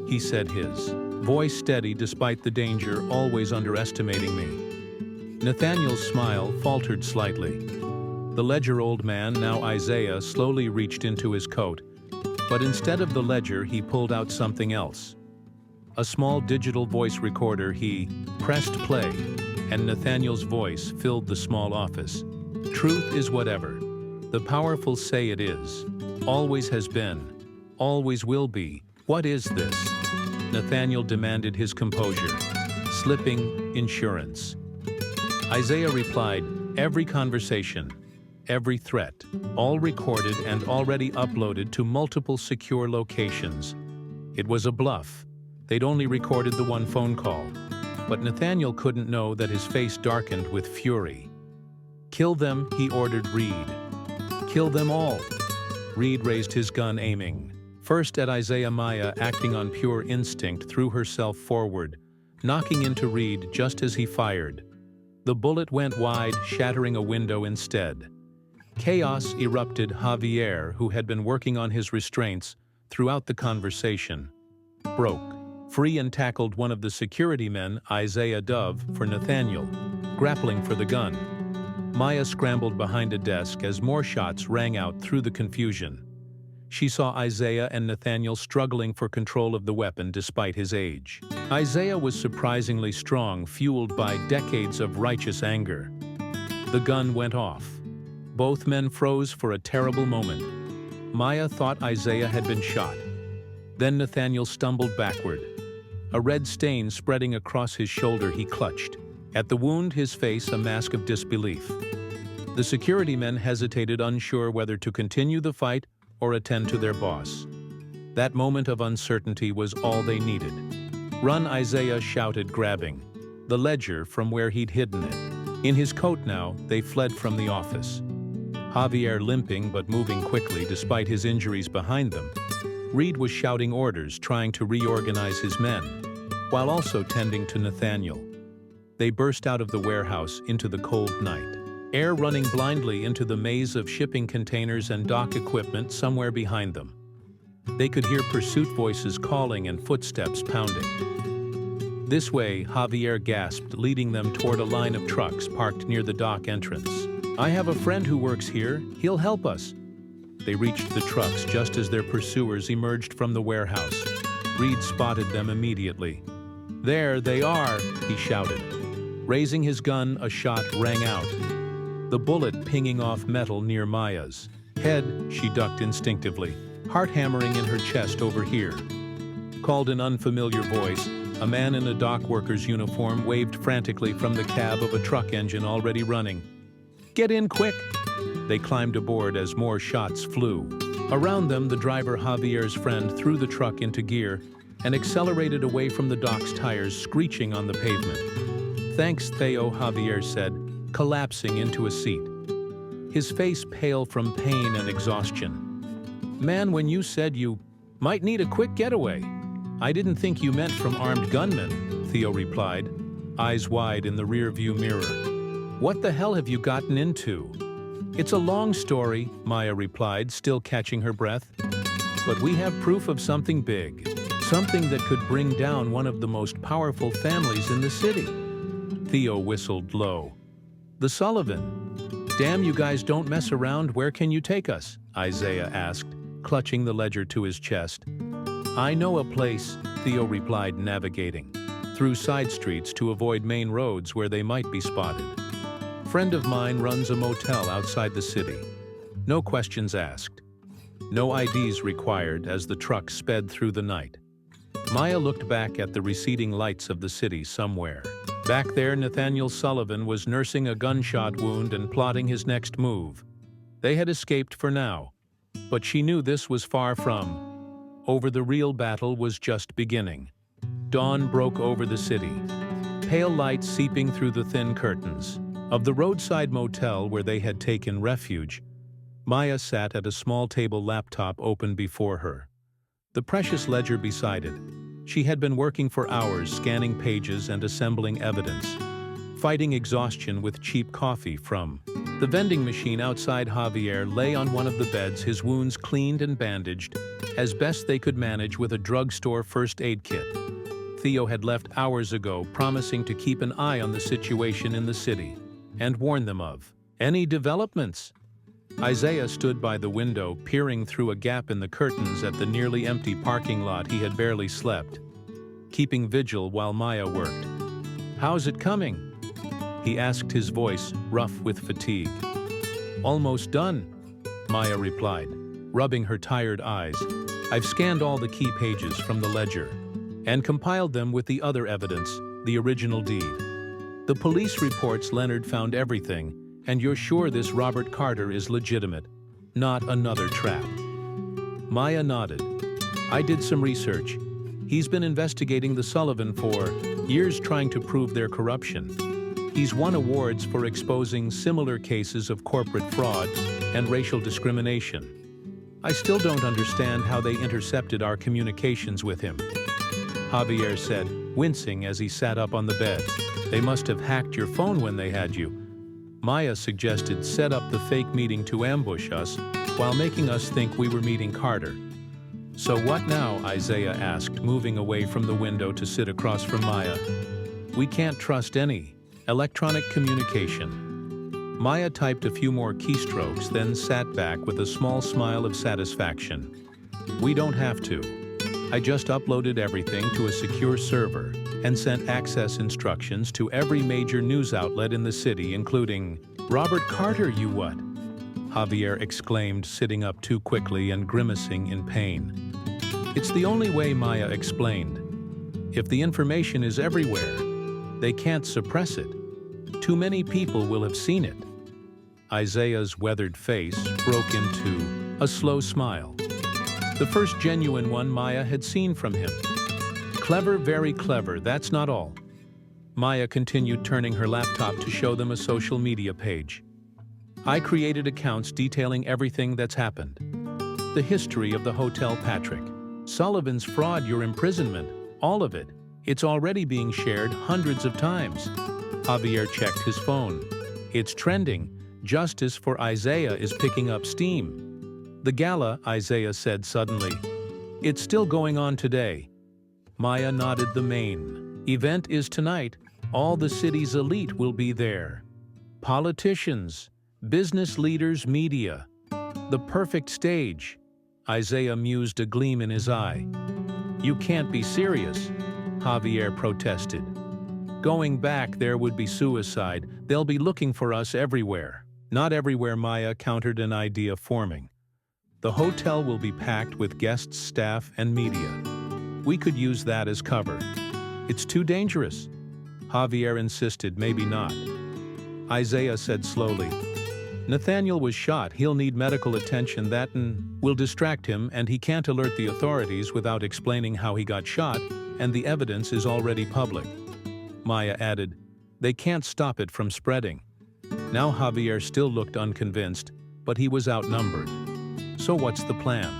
he said, his voice steady despite the danger, "always underestimating me." Nathaniel's smile faltered slightly. The ledger old man, now Isaiah, slowly reached into his coat, but instead of the ledger, he pulled out something else. A small digital voice recorder. He pressed play, and Nathaniel's voice filled the small office. Truth is whatever. The powerful say it is. Always has been. Always will be. What is this? Nathaniel demanded his composure. Slipping insurance. Isaiah replied, every conversation, every threat, all recorded and already uploaded to multiple secure locations. It was a bluff. They'd only recorded the one phone call. But Nathaniel couldn't know that his face darkened with fury. Kill them, he ordered Reed. Kill them all. Reed raised his gun, aiming. First at Isaiah. Maya, acting on pure instinct, threw herself forward, knocking into Reed just as he fired. The bullet went wide, shattering a window instead. Chaos erupted. Javier, who had been working on his restraints throughout the conversation, broke free and tackled one of the security men, Isaiah Dove, for Nathaniel, grappling for the gun. Maya scrambled behind a desk as more shots rang out through the confusion. She saw Isaiah and Nathaniel struggling for control of the weapon despite his age. Isaiah was surprisingly strong, fueled by decades of righteous anger. The gun went off. Both men froze for a terrible moment. Maya thought Isaiah had been shot. Then Nathaniel stumbled backward. A red stain spreading across his shoulder, he clutched. At the wound, his face a mask of disbelief. The security men hesitated, unsure whether to continue the fight or attend to their boss. That moment of uncertainty was all they needed. Run, Isaiah shouted, grabbing the ledger from where he'd hidden it. In his coat now, they fled from the office. Javier limping but moving quickly despite his injuries behind them. Reed was shouting orders, trying to reorganize his men, while also tending to Nathaniel. They burst out of the warehouse into the cold night, air running blindly into the maze of shipping containers and dock equipment somewhere behind them. They could hear pursuit voices calling and footsteps pounding. This way, Javier gasped, leading them toward a line of trucks parked near the dock entrance. I have a friend who works here. He'll help us. They reached the trucks just as their pursuers emerged from the warehouse. Reed spotted them immediately. There they are, he shouted. Raising his gun, a shot rang out, the bullet pinging off metal near Maya's head. She ducked instinctively, heart hammering in her chest. Over here, called an unfamiliar voice. A man in a dock worker's uniform waved frantically from the cab of a truck engine already running. Get in quick! They climbed aboard as more shots flew. Around them, the driver, Javier's friend, threw the truck into gear and accelerated away from the dock's tires, screeching on the pavement. Thanks, Theo, Javier said, collapsing into a seat, his face pale from pain and exhaustion. Man, when you said you might need a quick getaway, I didn't think you meant from armed gunmen, Theo replied, eyes wide in the rearview mirror. What the hell have you gotten into? It's a long story, Maya replied, still catching her breath. But we have proof of something big, something that could bring down one of the most powerful families in the city. Theo whistled low. The Sullivan. Damn, you guys don't mess around. Where can you take us? Isaiah asked, clutching the ledger to his chest. I know a place, Theo replied, navigating through side streets to avoid main roads where they might be spotted. Friend of mine runs a motel outside the city. No questions asked. No IDs required as the truck sped through the night. Maya looked back at the receding lights of the city somewhere. Back there, Nathaniel Sullivan was nursing a gunshot wound and plotting his next move. They had escaped for now, but she knew this was far from over. The real battle was just beginning. Dawn broke over the city, pale light seeping through the thin curtains of the roadside motel where they had taken refuge. Maya sat at a small table, laptop open before her, the precious ledger beside it. She had been working for hours, scanning pages and assembling evidence, fighting exhaustion with cheap coffee from the vending machine outside. Javier lay on one of the beds, his wounds cleaned and bandaged as best they could manage with a drugstore first aid kit. Theo had left hours ago, promising to keep an eye on the situation in the city and warn them of any developments. Isaiah stood by the window, peering through a gap in the curtains at the nearly empty parking lot. He had barely slept, keeping vigil while Maya worked. How's it coming? he asked, his voice rough with fatigue. "Almost done," Maya replied, rubbing her tired eyes. "I've scanned all the key pages from the ledger and compiled them with the other evidence, the original deed. The police reports Leonard found everything, and you're sure this Robert Carter is legitimate, not another trap." Maya nodded. "I did some research. He's been investigating the Sullivan for years, trying to prove their corruption. He's won awards for exposing similar cases of corporate fraud and racial discrimination. I still don't understand how they intercepted our communications with him," Javier said, wincing as he sat up on the bed. "They must have hacked your phone when they had you." Maya suggested set up the fake meeting to ambush us while making us think we were meeting Carter. "So what now?" Isaiah asked, moving away from the window to sit across from Maya. "We can't trust any electronic communication." Maya typed a few more keystrokes, then sat back with a small smile of satisfaction. "We don't have to. I just uploaded everything to a secure server and sent access instructions to every major news outlet in the city, including—" "Robert Carter, you what?" Javier exclaimed, sitting up too quickly and grimacing in pain. "It's the only way," Maya explained. "If the information is everywhere, they can't suppress it. Too many people will have seen it." Isaiah's weathered face broke into a slow smile. The first genuine one Maya had seen from him. "Clever, very clever, that's not all." Maya continued, turning her laptop to show them a social media page. "I created accounts detailing everything that's happened. The history of the Hotel Patrick, Sullivan's fraud, your imprisonment, all of it. It's already being shared hundreds of times." Javier checked his phone. "It's trending. Justice for Isaiah is picking up steam." "The gala," Isaiah said suddenly. "It's still going on today." Maya nodded. "The main event is tonight. All the city's elite will be there. Politicians, business leaders, media. The perfect stage." Isaiah mused, a gleam in his eye. "You can't be serious," Javier protested. "Going back there would be suicide. They'll be looking for us everywhere." "Not everywhere," Maya countered, an idea forming. "The hotel will be packed with guests, staff, and media. We could use that as cover." "It's too dangerous," Javier insisted. "Maybe not." Isaiah said slowly. "Nathaniel was shot. He'll need medical attention. That will distract him, and he can't alert the authorities without explaining how he got shot, and the evidence is already public." Maya added, "They can't stop it from spreading." Now Javier still looked unconvinced, but he was outnumbered. "So what's the plan?"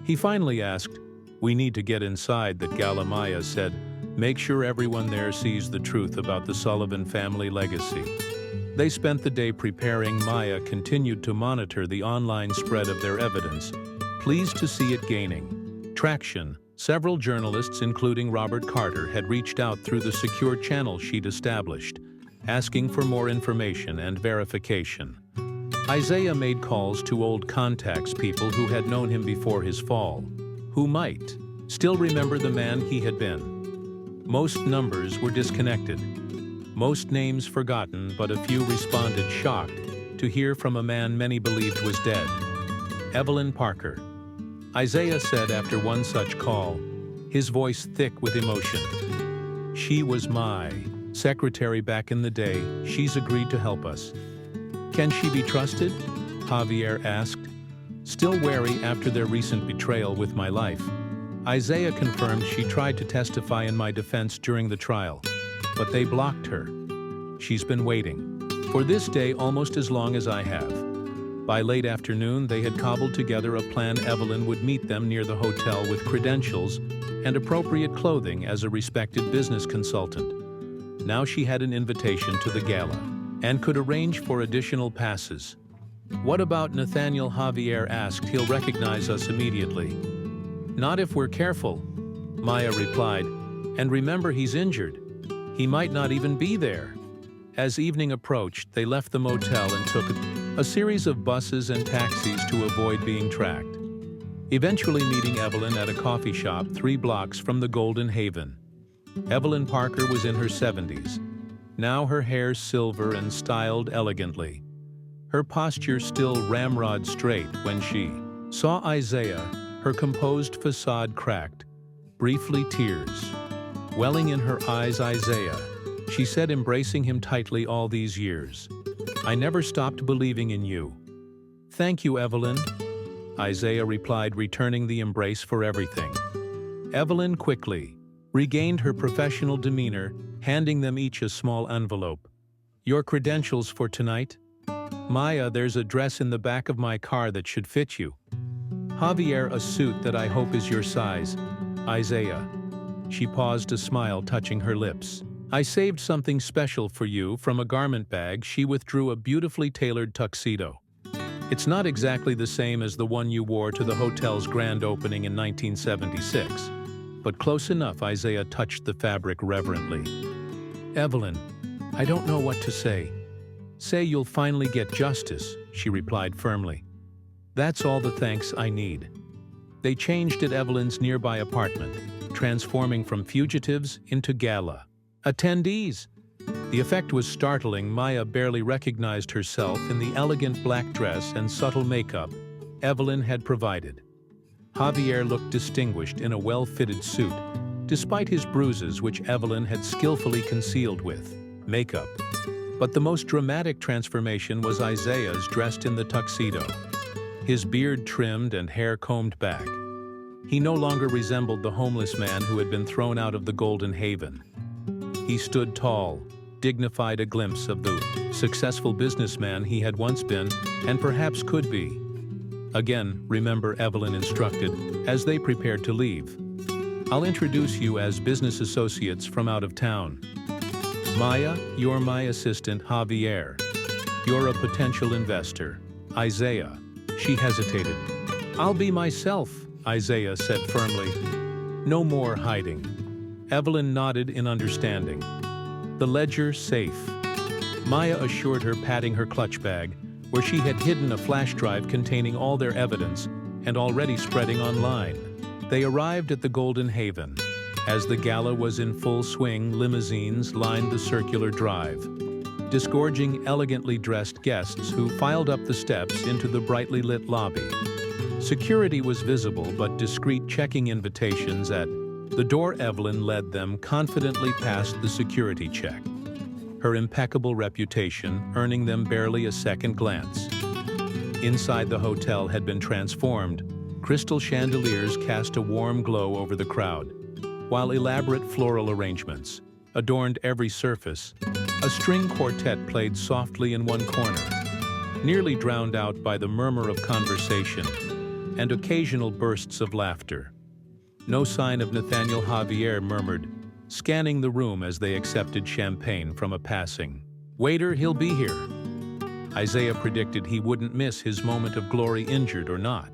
he finally asked. "We need to get inside that gala," Maya said. "Make sure everyone there sees the truth about the Sullivan family legacy." They spent the day preparing. Maya continued to monitor the online spread of their evidence, pleased to see it gaining traction. Several journalists, including Robert Carter, had reached out through the secure channel she'd established, asking for more information and verification. Isaiah made calls to old contacts, people who had known him before his fall, who might still remember the man he had been. Most numbers were disconnected. Most names forgotten, but a few responded, shocked to hear from a man many believed was dead. Evelyn Parker. Isaiah said after one such call, his voice thick with emotion. "She was my secretary back in the day. She's agreed to help us." "Can she be trusted?" Javier asked, still wary after their recent betrayal with my life. Isaiah confirmed she tried to testify in my defense during the trial, but they blocked her. She's been waiting for this day almost as long as I have. By late afternoon, they had cobbled together a plan. Evelyn would meet them near the hotel with credentials and appropriate clothing as a respected business consultant. Now she had an invitation to the gala and could arrange for additional passes. "What about Nathaniel?" Javier asked. "He'll recognize us immediately." "Not if we're careful," Maya replied. "And remember, he's injured. He might not even be there." As evening approached, they left the motel and took a series of buses and taxis to avoid being tracked, eventually meeting Evelyn at a coffee shop 3 blocks from the Golden Haven. Evelyn Parker was in her 70s. now her hair silver and styled elegantly. Her posture still ramrod straight when she saw Isaiah, her composed facade cracked. Briefly tears welling in her eyes. Isaiah, she said, embracing him tightly. All these years, I never stopped believing in you. Thank you, Evelyn, Isaiah replied, returning the embrace for everything. Evelyn quickly regained her professional demeanor, handing them each a small envelope. Your credentials for tonight? Maya, there's a dress in the back of my car that should fit you. Javier, a suit that I hope is your size. Isaiah. She paused, a smile touching her lips. I saved something special for you. From a garment bag, she withdrew a beautifully tailored tuxedo. It's not exactly the same as the one you wore to the hotel's grand opening in 1976, but close enough. Isaiah touched the fabric reverently. Evelyn, I don't know what to say. Say you'll finally get justice, she replied firmly. That's all the thanks I need. They changed at Evelyn's nearby apartment, transforming from fugitives into gala attendees. The effect was startling. Maya barely recognized herself in the elegant black dress and subtle makeup Evelyn had provided. Javier looked distinguished in a well-fitted suit, despite his bruises, which Evelyn had skillfully concealed with makeup. But the most dramatic transformation was Isaiah's, dressed in the tuxedo, his beard trimmed and hair combed back. He no longer resembled the homeless man who had been thrown out of the Golden Haven. He stood tall, dignified, a glimpse of the successful businessman he had once been and perhaps could be. Again, remember, Evelyn instructed, as they prepared to leave. I'll introduce you as business associates from out of town. Maya, you're my assistant. Javier, you're a potential investor. Isaiah, she hesitated. I'll be myself, Isaiah said firmly. No more hiding. Evelyn nodded in understanding. The ledger safe, Maya assured her, patting her clutch bag, where she had hidden a flash drive containing all their evidence and already spreading online. They arrived at the Golden Haven. As the gala was in full swing, limousines lined the circular drive, disgorging elegantly dressed guests who filed up the steps into the brightly lit lobby. Security was visible, but discreet, checking invitations at the door. Evelyn led them confidently past the security check, her impeccable reputation earning them barely a second glance. Inside, the hotel had been transformed. Crystal chandeliers cast a warm glow over the crowd, while elaborate floral arrangements adorned every surface. A string quartet played softly in one corner, nearly drowned out by the murmur of conversation and occasional bursts of laughter. No sign of Nathaniel. Javier murmured, scanning the room as they accepted champagne from a passing waiter. He'll be here. Isaiah predicted he wouldn't miss his moment of glory, injured or not.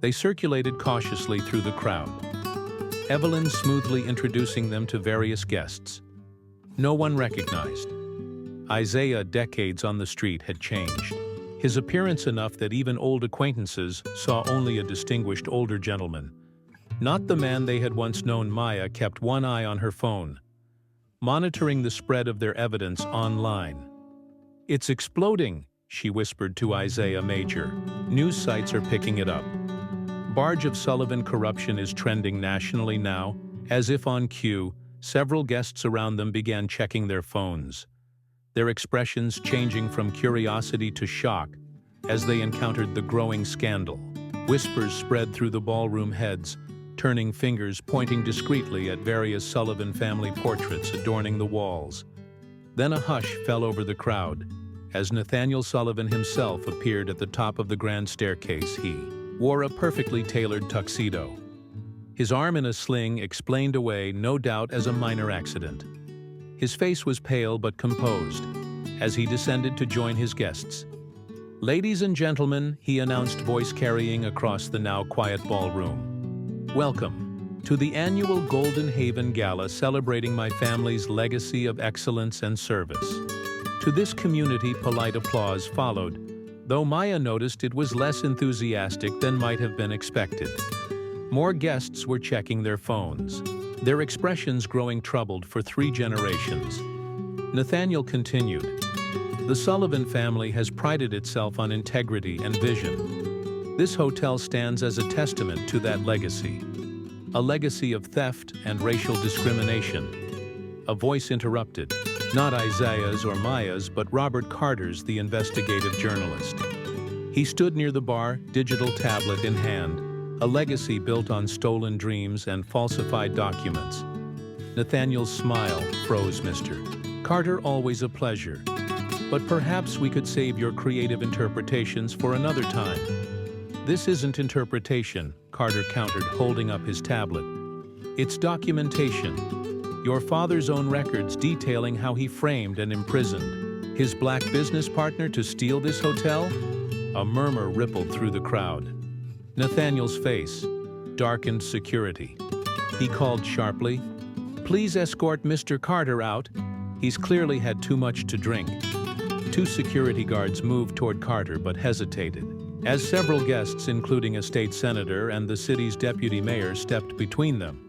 They circulated cautiously through the crowd, Evelyn smoothly introducing them to various guests. No one recognized Isaiah. Decades on the street had changed his appearance enough that even old acquaintances saw only a distinguished older gentleman, not the man they had once known. Maya kept one eye on her phone, monitoring the spread of their evidence online. It's exploding, she whispered to Isaiah. Major news sites are picking it up. Barge of Sullivan corruption is trending nationally now. As if on cue, several guests around them began checking their phones, their expressions changing from curiosity to shock as they encountered the growing scandal. Whispers spread through the ballroom, heads turning, fingers pointing discreetly at various Sullivan family portraits adorning the walls. Then a hush fell over the crowd as Nathaniel Sullivan himself appeared at the top of the grand staircase. He wore a perfectly tailored tuxedo, his arm in a sling, explained away, no doubt as a minor accident. His face was pale but composed as he descended to join his guests. Ladies and gentlemen, he announced, voice carrying across the now quiet ballroom. Welcome to the annual Golden Haven Gala, celebrating my family's legacy of excellence and service. To this community, polite applause followed, though Maya noticed it was less enthusiastic than might have been expected. More guests were checking their phones, their expressions growing troubled. For 3 generations, Nathaniel continued, "The Sullivan family has prided itself on integrity and vision. This hotel stands as a testament to that legacy. A legacy of theft and racial discrimination." A voice interrupted, not Isaiah's or Maya's, but Robert Carter's, the investigative journalist. He stood near the bar, digital tablet in hand, a legacy built on stolen dreams and falsified documents. Nathaniel's smile froze. "Mr. Carter, always a pleasure. But perhaps we could save your creative interpretations for another time." "This isn't interpretation," Carter countered, holding up his tablet. "It's documentation. Your father's own records detailing how he framed and imprisoned his black business partner to steal this hotel." A murmur rippled through the crowd. Nathaniel's face darkened. "Security," he called sharply. "Please escort Mr. Carter out. He's clearly had too much to drink." Two security guards moved toward Carter but hesitated, as several guests, including a state senator and the city's deputy mayor, stepped between them.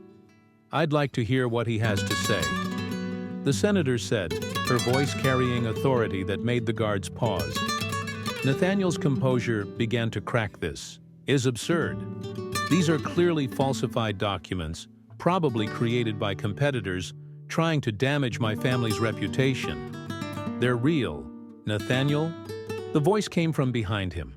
"I'd like to hear what he has to say," the senator said, her voice carrying authority that made the guards pause. Nathaniel's composure began to crack. "This is absurd. These are clearly falsified documents, probably created by competitors trying to damage my family's reputation. They're real, Nathaniel." The voice came from behind him.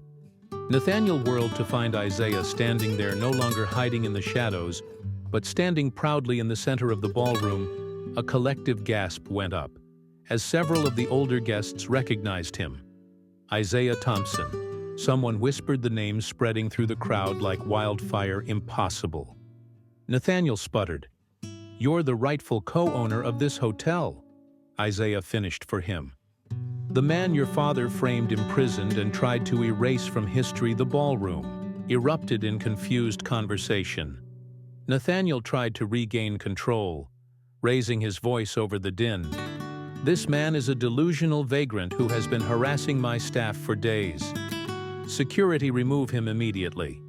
Nathaniel whirled to find Isaiah standing there, no longer hiding in the shadows, but standing proudly in the center of the ballroom. A collective gasp went up, as several of the older guests recognized him. "Isaiah Thompson." Someone whispered the name, spreading through the crowd like wildfire. "Impossible." Nathaniel sputtered. "You're the rightful co-owner of this hotel," Isaiah finished for him. "The man your father framed, imprisoned, and tried to erase from history." The ballroom erupted in confused conversation. Nathaniel tried to regain control, raising his voice over the din. "This man is a delusional vagrant who has been harassing my staff for days. Security, remove him immediately."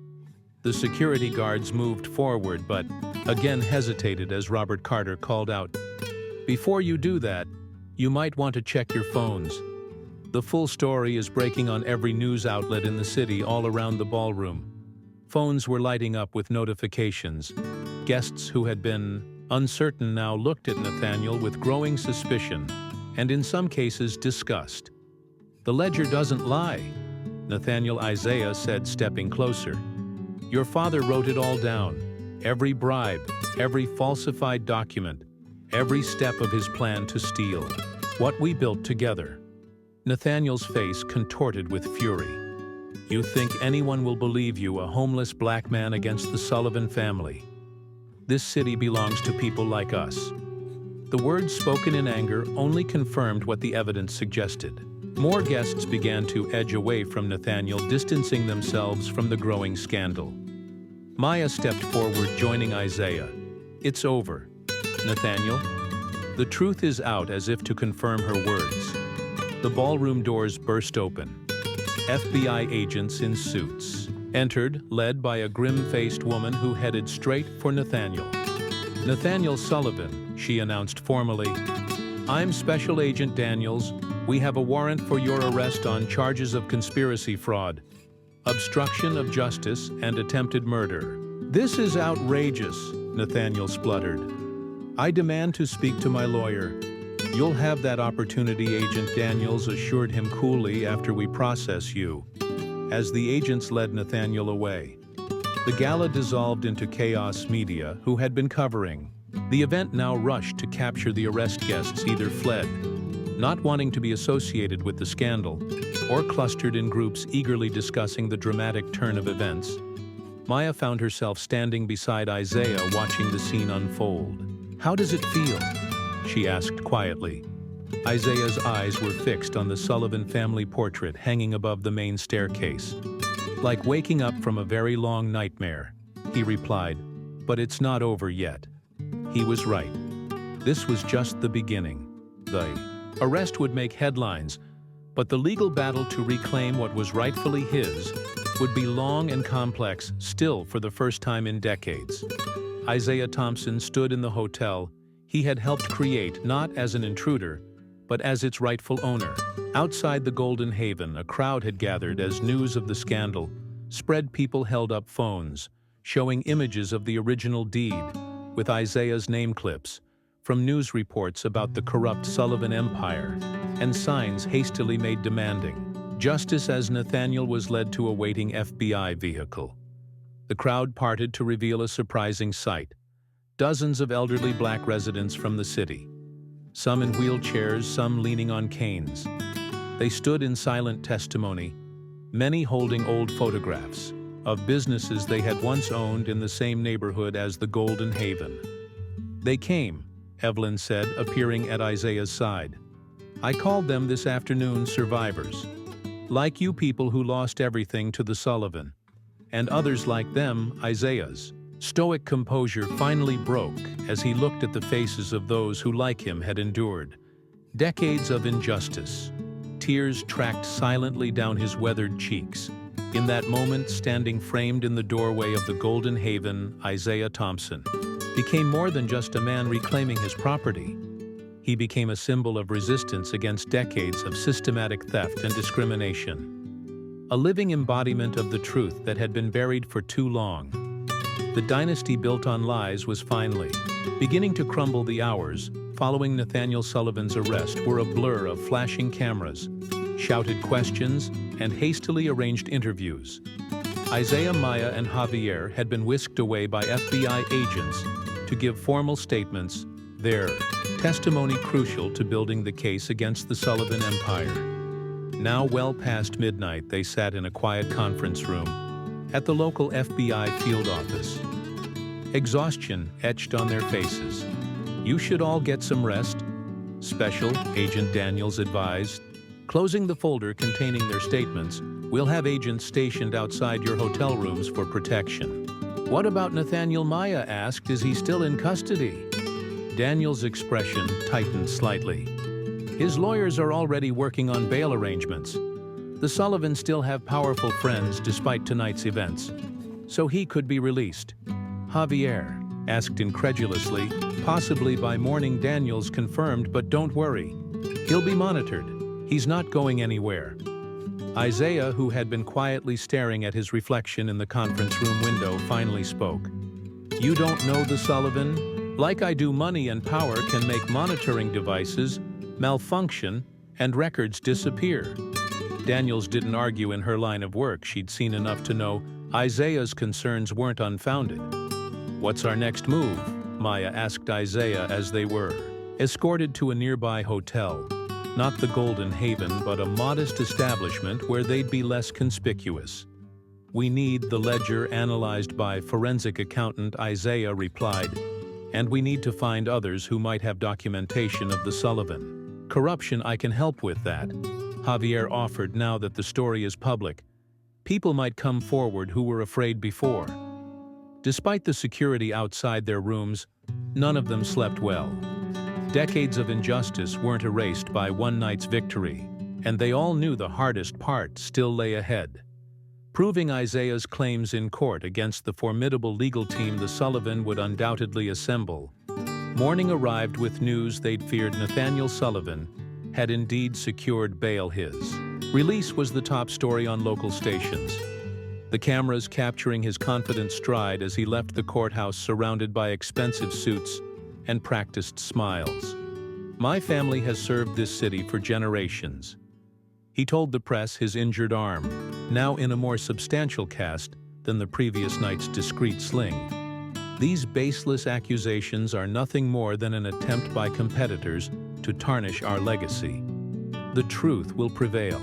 The security guards moved forward but again hesitated as Robert Carter called out, "Before you do that, you might want to check your phones. The full story is breaking on every news outlet in the city." All around the ballroom, phones were lighting up with notifications. Guests who had been uncertain now looked at Nathaniel with growing suspicion and, in some cases, disgust. "The ledger doesn't lie," Nathaniel, Isaiah said, stepping closer. "Your father wrote it all down. Every bribe, every falsified document, every step of his plan to steal what we built together." Nathaniel's face contorted with fury. "You think anyone will believe you, a homeless black man against the Sullivan family? This city belongs to people like us." The words, spoken in anger, only confirmed what the evidence suggested. More guests began to edge away from Nathaniel, distancing themselves from the growing scandal. Maya stepped forward, joining Isaiah. "It's over, Nathaniel." The truth is out, as if to confirm her words. The ballroom doors burst open. FBI agents in suits entered, led by a grim-faced woman who headed straight for Nathaniel. "Nathaniel Sullivan," she announced formally. "I'm Special Agent Daniels. We have a warrant for your arrest on charges of conspiracy, fraud, obstruction of justice, and attempted murder." "This is outrageous," Nathaniel spluttered. "I demand to speak to my lawyer." "You'll have that opportunity," Agent Daniels assured him coolly, "after we process you." As the agents led Nathaniel away, the gala dissolved into chaos. Media, who had been covering the event, now rushed to capture the arrest. Guests either fled, not wanting to be associated with the scandal, or clustered in groups eagerly discussing the dramatic turn of events. Maya found herself standing beside Isaiah, watching the scene unfold. "How does it feel?" she asked quietly. Isaiah's eyes were fixed on the Sullivan family portrait hanging above the main staircase. "Like waking up from a very long nightmare," he replied, "but it's not over yet." He was right. This was just the beginning. The arrest would make headlines, but the legal battle to reclaim what was rightfully his would be long and complex, still for the first time in decades. Isaiah Thompson stood in the hotel he had helped create, not as an intruder, but as its rightful owner. Outside the Golden Haven, a crowd had gathered as news of the scandal spread. People held up phones, showing images of the original deed, with Isaiah's name clips, from news reports about the corrupt Sullivan Empire, and signs hastily made demanding justice as Nathaniel was led to a waiting FBI vehicle. The crowd parted to reveal a surprising sight. Dozens of elderly black residents from the city, some in wheelchairs, some leaning on canes. They stood in silent testimony, many holding old photographs of businesses they had once owned in the same neighborhood as the Golden Haven. "They came," Evelyn said, appearing at Isaiah's side. "I called them this afternoon survivors. Like you people who lost everything to the Sullivan. And others like them, Isaiah's stoic composure finally broke as he looked at the faces of those who, like him, had endured decades of injustice. Tears tracked silently down his weathered cheeks. In that moment, standing framed in the doorway of the Golden Haven, Isaiah Thompson became more than just a man reclaiming his property. He became a symbol of resistance against decades of systematic theft and discrimination. A living embodiment of the truth that had been buried for too long. The dynasty built on lies was finally beginning to crumble. The hours following Nathaniel Sullivan's arrest were a blur of flashing cameras, shouted questions, and hastily arranged interviews. Isaiah, Maya, and Javier had been whisked away by FBI agents to give formal statements, their testimony crucial to building the case against the Sullivan Empire. Now, well past midnight, they sat in a quiet conference room at the local FBI field office. Exhaustion etched on their faces. "You should all get some rest," Special Agent Daniels advised. Closing the folder containing their statements, "We'll have agents stationed outside your hotel rooms for protection." "What about Nathaniel?" Maya asked. "Is he still in custody?" Daniel's expression tightened slightly. "His lawyers are already working on bail arrangements. The Sullivans still have powerful friends despite tonight's events, so he could be released." Javier asked incredulously. "Possibly by morning," Daniels confirmed, "but don't worry. He'll be monitored. He's not going anywhere." Isaiah, who had been quietly staring at his reflection in the conference room window, finally spoke. "You don't know the Sullivan? Like I do, money and power can make monitoring devices malfunction and records disappear." Daniels didn't argue in her line of work. She'd seen enough to know Isaiah's concerns weren't unfounded. "What's our next move?" Maya asked Isaiah as they were escorted to a nearby hotel. Not the Golden Haven, but a modest establishment where they'd be less conspicuous. "We need the ledger analyzed by forensic accountant," Isaiah replied. "And we need to find others who might have documentation of the Sullivan corruption." "I can help with that," Javier offered. "Now that the story is public, people might come forward who were afraid before." Despite the security outside their rooms, none of them slept well. Decades of injustice weren't erased by one night's victory, and they all knew the hardest part still lay ahead. Proving Isaiah's claims in court against the formidable legal team the Sullivan would undoubtedly assemble. Morning arrived with news they'd feared. Nathaniel Sullivan had indeed secured bail. His release was the top story on local stations, the cameras capturing his confident stride as he left the courthouse surrounded by expensive suits and practiced smiles. "My family has served this city for generations," he told the press, his injured arm now in a more substantial cast than the previous night's discreet sling. "These baseless accusations are nothing more than an attempt by competitors to tarnish our legacy. The truth will prevail."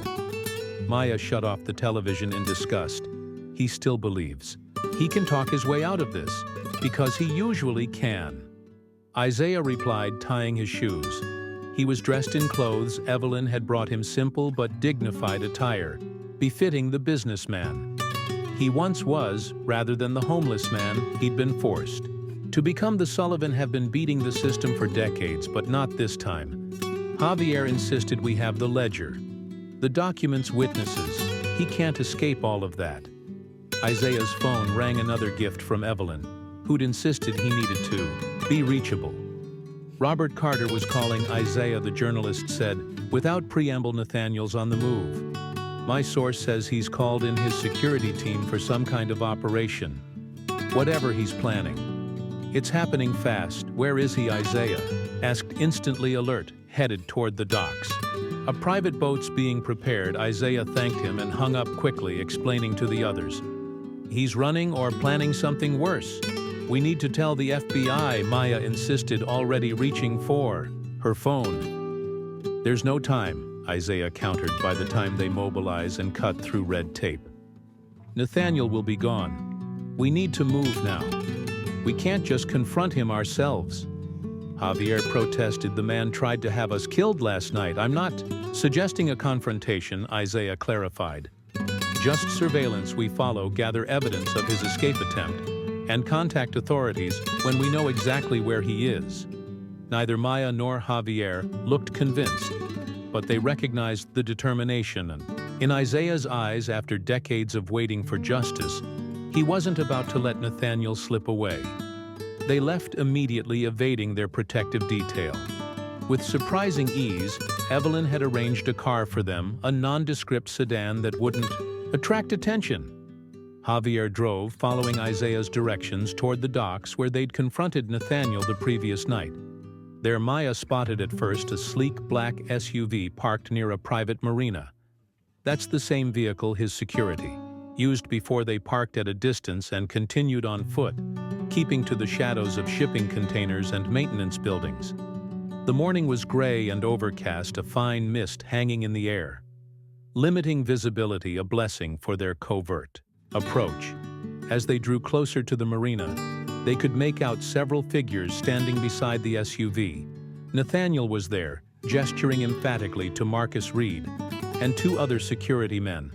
Maya shut off the television in disgust. He still believes he can talk his way out of this, because he usually can. Isaiah replied, tying his shoes. He was dressed in clothes Evelyn had brought him, simple but dignified attire, befitting the businessman he once was, rather than the homeless man he'd been forced to become. The Sullivan have been beating the system for decades, but not this time. Javier insisted. "We have the ledger, the documents, witnesses. He can't escape all of that." Isaiah's phone rang, another gift from Evelyn, who'd insisted he needed to be reachable. Robert Carter was calling Isaiah, the journalist said. Without preamble, Nathaniel's on the move. My source says he's called in his security team for some kind of operation. Whatever he's planning. It's happening fast. Where is he, Isaiah? Asked, instantly alert, headed toward the docks. A private boat's being prepared. Isaiah thanked him and hung up quickly, explaining to the others. He's running or planning something worse. We need to tell the FBI, Maya insisted, already reaching for her phone. There's no time, Isaiah countered by the time they mobilize and cut through red tape. Nathaniel will be gone. We need to move now. We can't just confront him ourselves. Javier protested. The man tried to have us killed last night. I'm not suggesting a confrontation, Isaiah clarified. Just surveillance we follow, gather evidence of his escape attempt, and contact authorities when we know exactly where he is. Neither Maya nor Javier looked convinced, but they recognized the determination, and in Isaiah's eyes, after decades of waiting for justice, he wasn't about to let Nathaniel slip away. They left immediately, evading their protective detail. With surprising ease, Evelyn had arranged a car for them, a nondescript sedan that wouldn't attract attention. Javier drove, following Isaiah's directions, toward the docks where they'd confronted Nathaniel the previous night. There, Maya spotted at first a sleek black SUV parked near a private marina. That's the same vehicle his security used before they parked at a distance and continued on foot, keeping to the shadows of shipping containers and maintenance buildings. The morning was gray and overcast, a fine mist hanging in the air, limiting visibility, a blessing for their covert approach. As they drew closer to the marina, they could make out several figures standing beside the SUV. Nathaniel was there, gesturing emphatically to Marcus Reed and two other security men.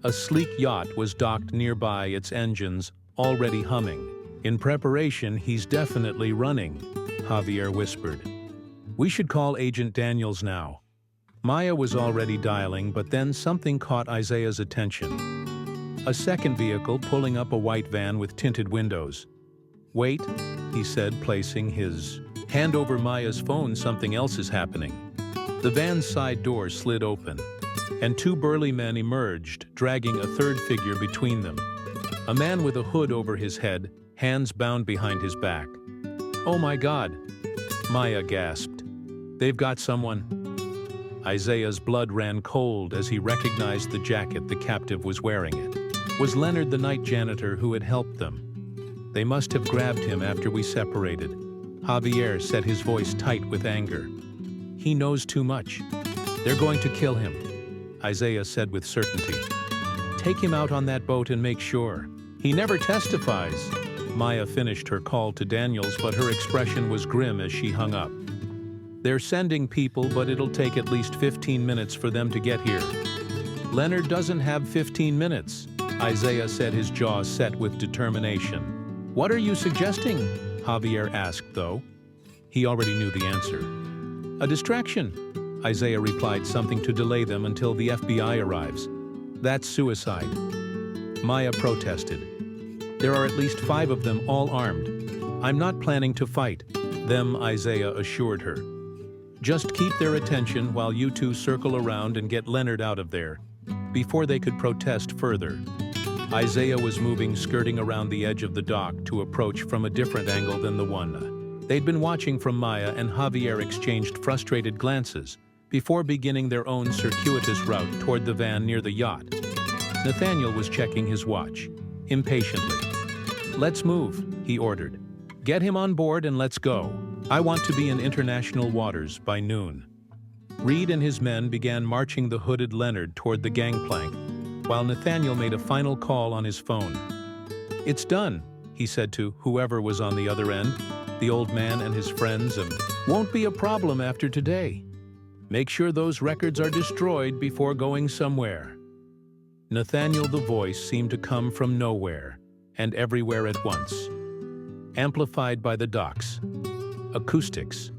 A sleek yacht was docked nearby, its engines already humming. In preparation, he's definitely running, Javier whispered. We should call Agent Daniels now. Maya was already dialing, but then something caught Isaiah's attention. A second vehicle pulling up, a white van with tinted windows. Wait, he said, placing his hand over Maya's phone. Something else is happening. The van's side door slid open, and two burly men emerged, dragging a third figure between them. A man with a hood over his head, hands bound behind his back. Oh my God, Maya gasped. They've got someone. Isaiah's blood ran cold as he recognized the jacket the captive was wearing. It was Leonard, the night janitor who had helped them. They must have grabbed him after we separated. Javier said, his voice tight with anger. He knows too much. They're going to kill him, Isaiah said with certainty. Take him out on that boat and make sure. He never testifies. Maya finished her call to Daniels, but her expression was grim as she hung up. They're sending people, but it'll take at least 15 minutes for them to get here. Leonard doesn't have 15 minutes, Isaiah said, his jaw set with determination. What are you suggesting? Javier asked, though. He already knew the answer. A distraction, Isaiah replied, something to delay them until the FBI arrives. That's suicide. Maya protested. There are at least 5 of them, all armed. I'm not planning to fight them, Isaiah assured her. Just keep their attention while you two circle around and get Leonard out of there. Before they could protest further, Isaiah was moving, skirting around the edge of the dock to approach from a different angle than the one they'd been watching from. Maya and Javier exchanged frustrated glances before beginning their own circuitous route toward the van near the yacht. Nathaniel was checking his watch, impatiently. Let's move, he ordered. Get him on board and let's go. I want to be in international waters by noon. Reed and his men began marching the hooded Leonard toward the gangplank, while Nathaniel made a final call on his phone. It's done, he said to whoever was on the other end, the old man and his friends, and won't be a problem after today. Make sure those records are destroyed before going somewhere. Nathaniel, the voice, seemed to come from nowhere and everywhere at once. Amplified by the docks. Acoustics.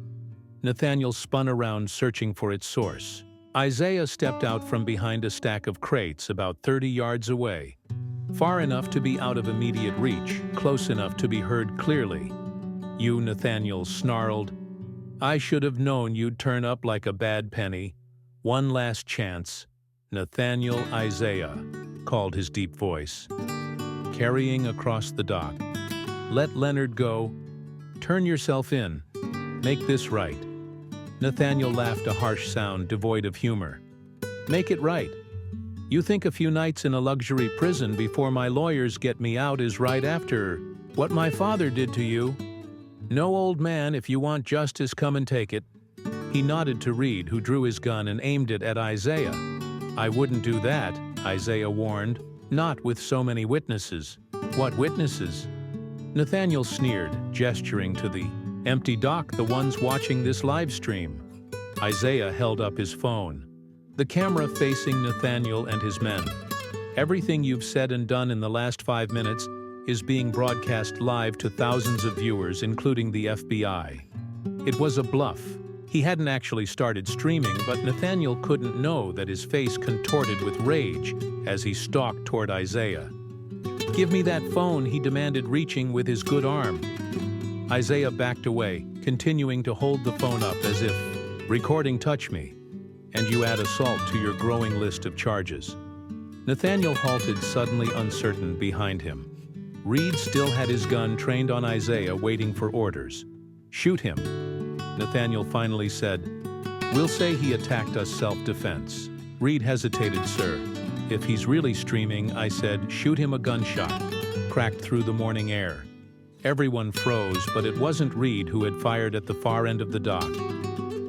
Nathaniel spun around, searching for its source. Isaiah stepped out from behind a stack of crates about 30 yards away, far enough to be out of immediate reach, close enough to be heard clearly. You, Nathaniel snarled. I should have known you'd turn up like a bad penny. One last chance. Nathaniel Isaiah, called his deep voice, carrying across the dock. Let Leonard go. Turn yourself in. Make this right. Nathaniel laughed, a harsh sound devoid of humor. Make it right. You think a few nights in a luxury prison before my lawyers get me out is right after what my father did to you? No, old man, if you want justice, come and take it. He nodded to Reed, who drew his gun and aimed it at Isaiah. I wouldn't do that, Isaiah warned. Not with so many witnesses. What witnesses? Nathaniel sneered, gesturing to the empty dock, the ones watching this live stream. Isaiah held up his phone, the camera facing Nathaniel and his men. Everything you've said and done in the last 5 minutes is being broadcast live to thousands of viewers, including the FBI. It was a bluff. He hadn't actually started streaming, but Nathaniel couldn't know that his face contorted with rage as he stalked toward Isaiah. Give me that phone, he demanded, reaching with his good arm. Isaiah backed away, continuing to hold the phone up as if, recording, touch me, and you add assault to your growing list of charges. Nathaniel halted, suddenly uncertain, behind him. Reed still had his gun trained on Isaiah, waiting for orders. Shoot him, Nathaniel finally said. We'll say he attacked us self-defense. Reed hesitated. Sir, if he's really streaming, I said, shoot him. A gunshot cracked through the morning air. Everyone froze, but it wasn't Reed who had fired at the far end of the dock.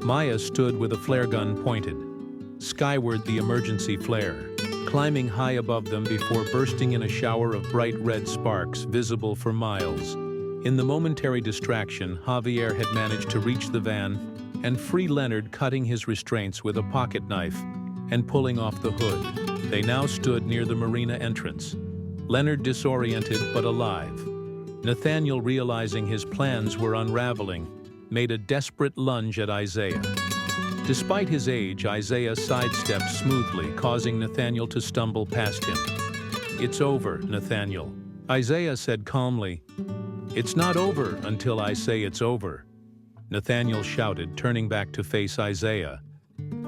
Maya stood with a flare gun pointed skyward, the emergency flare climbing high above them before bursting in a shower of bright red sparks visible for miles. In the momentary distraction, Javier had managed to reach the van and free Leonard, cutting his restraints with a pocket knife and pulling off the hood. They now stood near the marina entrance. Leonard disoriented but alive. Nathaniel, realizing his plans were unraveling, made a desperate lunge at Isaiah. Despite his age, Isaiah sidestepped smoothly, causing Nathaniel to stumble past him. It's over, Nathaniel, Isaiah said calmly. It's not over until I say it's over, Nathaniel shouted, turning back to face Isaiah.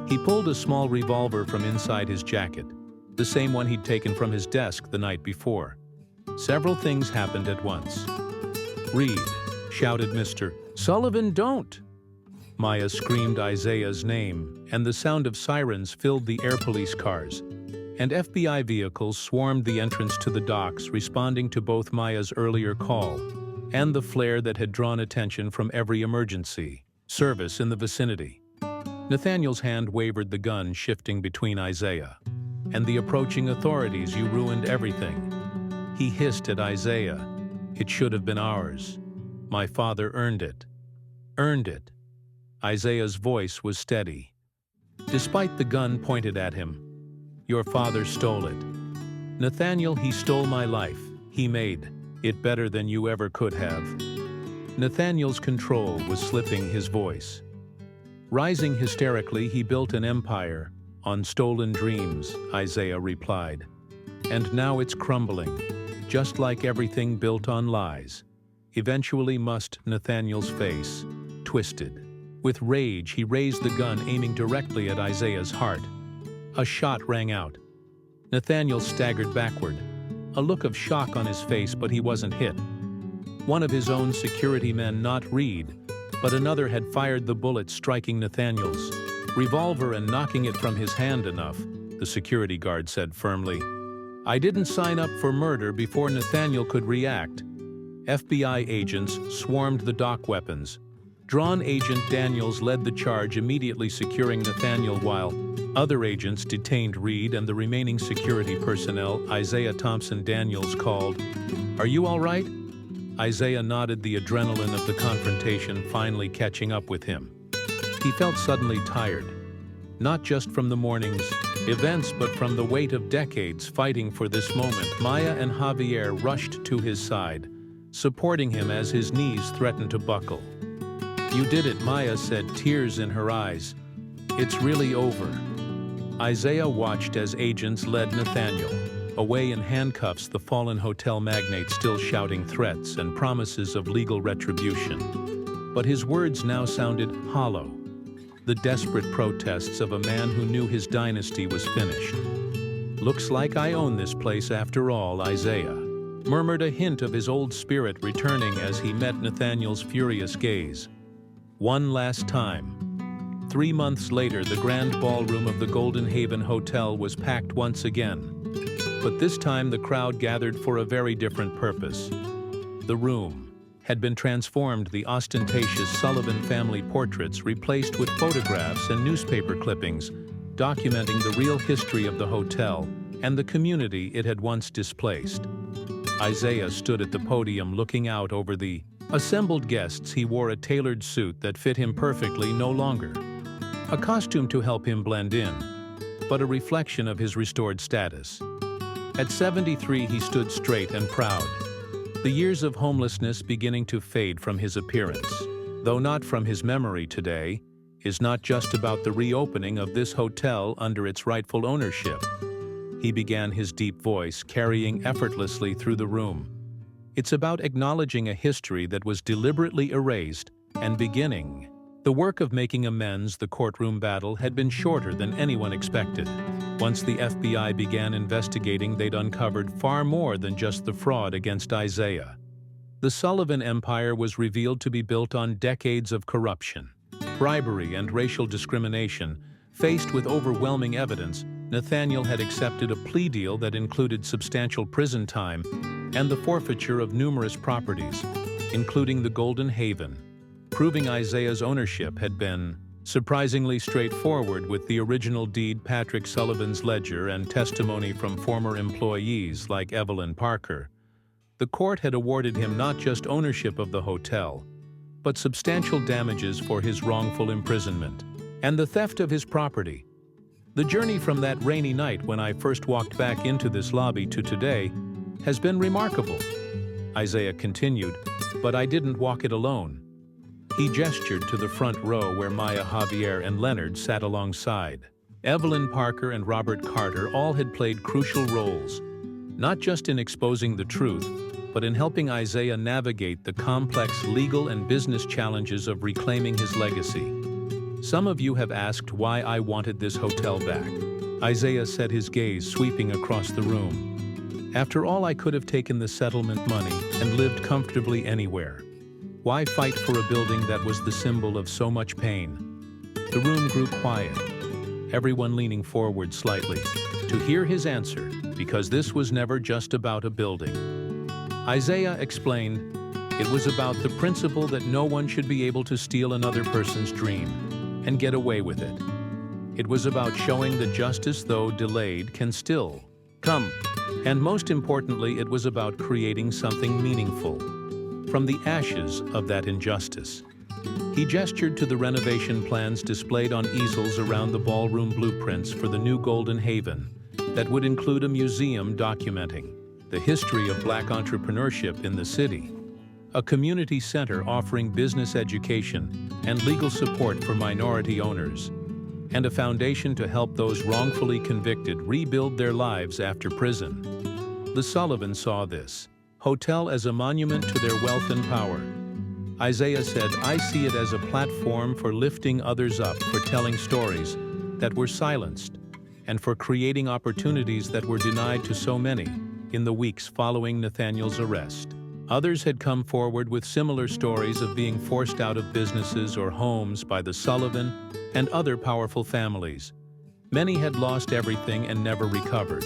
He pulled a small revolver from inside his jacket, the same one he'd taken from his desk the night before. Several things happened at once. Reed, shouted Mr. Sullivan, don't! Maya screamed Isaiah's name, and the sound of sirens filled the air police cars, and FBI vehicles swarmed the entrance to the docks, responding to both Maya's earlier call and the flare that had drawn attention from every emergency service in the vicinity. Nathaniel's hand wavered, the gun shifting between Isaiah and the approaching authorities. You ruined everything, he hissed at Isaiah. It should have been ours. My father earned it. Earned it. Isaiah's voice was steady. Despite the gun pointed at him, your father stole it. Nathaniel, he stole my life. He made it better than you ever could have. Nathaniel's control was slipping, his voice rising hysterically. He built an empire on stolen dreams, Isaiah replied. And now it's crumbling, just like everything built on lies. Eventually must. Nathaniel's face twisted. With rage, he raised the gun, aiming directly at Isaiah's heart. A shot rang out. Nathaniel staggered backward, a look of shock on his face, but he wasn't hit. One of his own security men, not Reed, but another, had fired the bullet, striking Nathaniel's revolver and knocking it from his hand. Enough, the security guard said firmly. I didn't sign up for murder. Before Nathaniel could react, FBI agents swarmed the dock, weapons drawn. Agent Daniels led the charge, immediately securing Nathaniel, while other agents detained Reed and the remaining security personnel. Isaiah Thompson, Daniels called. Are you all right? Isaiah nodded, the adrenaline of the confrontation finally catching up with him. He felt suddenly tired, not just from the morning's events, but from the weight of decades fighting for this moment. Maya and Javier rushed to his side, supporting him as his knees threatened to buckle. You did it, Maya said, tears in her eyes. It's really over. Isaiah watched as agents led Nathaniel away in handcuffs, the fallen hotel magnate still shouting threats and promises of legal retribution. But his words now sounded hollow, the desperate protests of a man who knew his dynasty was finished. "Looks like I own this place after all," Isaiah murmured, a hint of his old spirit returning as he met Nathaniel's furious gaze. One last time. 3 months later, the grand ballroom of the Golden Haven Hotel was packed once again. But this time the crowd gathered for a very different purpose. The room had been transformed, the ostentatious Sullivan family portraits replaced with photographs and newspaper clippings, documenting the real history of the hotel and the community it had once displaced. Isaiah stood at the podium looking out over the assembled guests. He wore a tailored suit that fit him perfectly, no longer a costume to help him blend in, but a reflection of his restored status. At 73, he stood straight and proud, the years of homelessness beginning to fade from his appearance. Though not from his memory, today is not just about the reopening of this hotel under its rightful ownership. He began, his deep voice carrying effortlessly through the room. It's about acknowledging a history that was deliberately erased and beginning the work of making amends. The courtroom battle had been shorter than anyone expected. Once the FBI began investigating, they'd uncovered far more than just the fraud against Isaiah. The Sullivan empire was revealed to be built on decades of corruption, bribery, and racial discrimination. Faced with overwhelming evidence, Nathaniel had accepted a plea deal that included substantial prison time and the forfeiture of numerous properties, including the Golden Haven, proving Isaiah's ownership had been surprisingly straightforward. With the original deed, Patrick Sullivan's ledger, and testimony from former employees like Evelyn Parker, the court had awarded him not just ownership of the hotel, but substantial damages for his wrongful imprisonment and the theft of his property. The journey from that rainy night when I first walked back into this lobby to today has been remarkable, Isaiah continued, but I didn't walk it alone. He gestured to the front row where Maya, Javier, and Leonard sat alongside. Evelyn Parker and Robert Carter all had played crucial roles, not just in exposing the truth, but in helping Isaiah navigate the complex legal and business challenges of reclaiming his legacy. Some of you have asked why I wanted this hotel back, Isaiah said, his gaze sweeping across the room. After all, I could have taken the settlement money and lived comfortably anywhere. Why fight for a building that was the symbol of so much pain? The room grew quiet, everyone leaning forward slightly to hear his answer, because this was never just about a building. Isaiah explained, it was about the principle that no one should be able to steal another person's dream and get away with it. It was about showing that justice, though delayed, can still come. And most importantly, it was about creating something meaningful from the ashes of that injustice. He gestured to the renovation plans displayed on easels around the ballroom, blueprints for the new Golden Haven that would include a museum documenting the history of Black entrepreneurship in the city, a community center offering business education and legal support for minority owners, and a foundation to help those wrongfully convicted rebuild their lives after prison. The Sullivans saw this hotel as a monument to their wealth and power. Isaiah said, I see it as a platform for lifting others up, for telling stories that were silenced, and for creating opportunities that were denied to so many. In the weeks following Nathaniel's arrest, others had come forward with similar stories of being forced out of businesses or homes by the Sullivan and other powerful families. Many had lost everything and never recovered.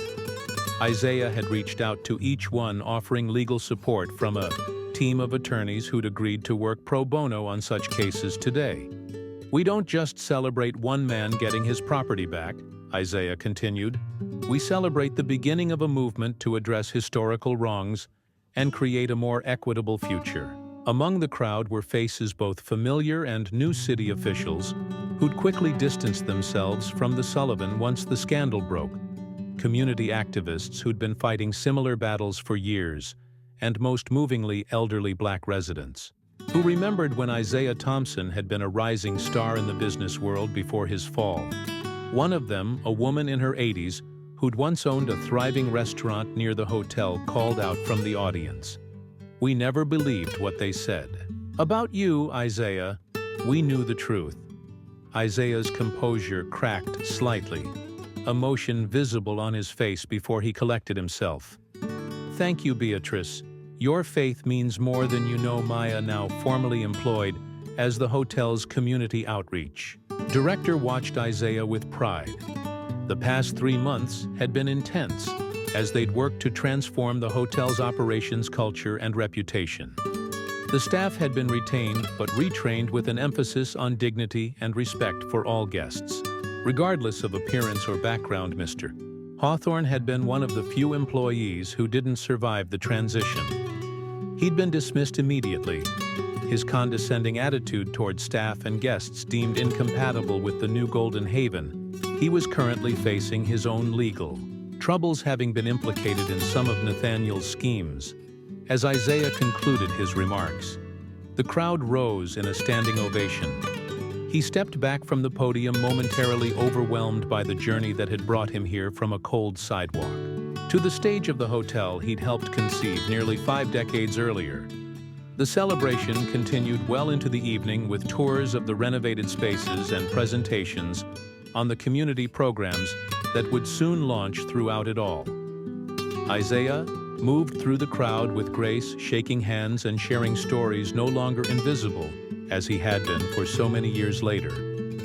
Isaiah had reached out to each one, offering legal support from a team of attorneys who'd agreed to work pro bono on such cases. Today, we don't just celebrate one man getting his property back, Isaiah continued. We celebrate the beginning of a movement to address historical wrongs and create a more equitable future. Among the crowd were faces both familiar and new city officials who'd quickly distanced themselves from the Sullivan once the scandal broke, community activists who'd been fighting similar battles for years, and most movingly, elderly Black residents who remembered when Isaiah Thompson had been a rising star in the business world before his fall. One of them, a woman in her 80s, who'd once owned a thriving restaurant near the hotel, called out from the audience, "We never believed what they said. "About you, Isaiah, we knew the truth." Isaiah's composure cracked slightly, emotion visible on his face before he collected himself. "Thank you, Beatrice. Your faith means more than you know." Maya, now formally employed as the hotel's community outreach director, watched Isaiah with pride. The past 3 months had been intense, as they'd worked to transform the hotel's operations, culture, and reputation. The staff had been retained but retrained with an emphasis on dignity and respect for all guests. Regardless of appearance or background, Mr. Hawthorne had been one of the few employees who didn't survive the transition. He'd been dismissed immediately, his condescending attitude toward staff and guests deemed incompatible with the new Golden Haven. He was currently facing his own legal troubles, having been implicated in some of Nathaniel's schemes. As Isaiah concluded his remarks, the crowd rose in a standing ovation. He stepped back from the podium, momentarily overwhelmed by the journey that had brought him here from a cold sidewalk to the stage of the hotel he'd helped conceive nearly 5 decades earlier. The celebration continued well into the evening with tours of the renovated spaces and presentations on the community programs that would soon launch throughout it all. Isaiah moved through the crowd with grace, shaking hands and sharing stories no longer invisible, as he had been for so many years later.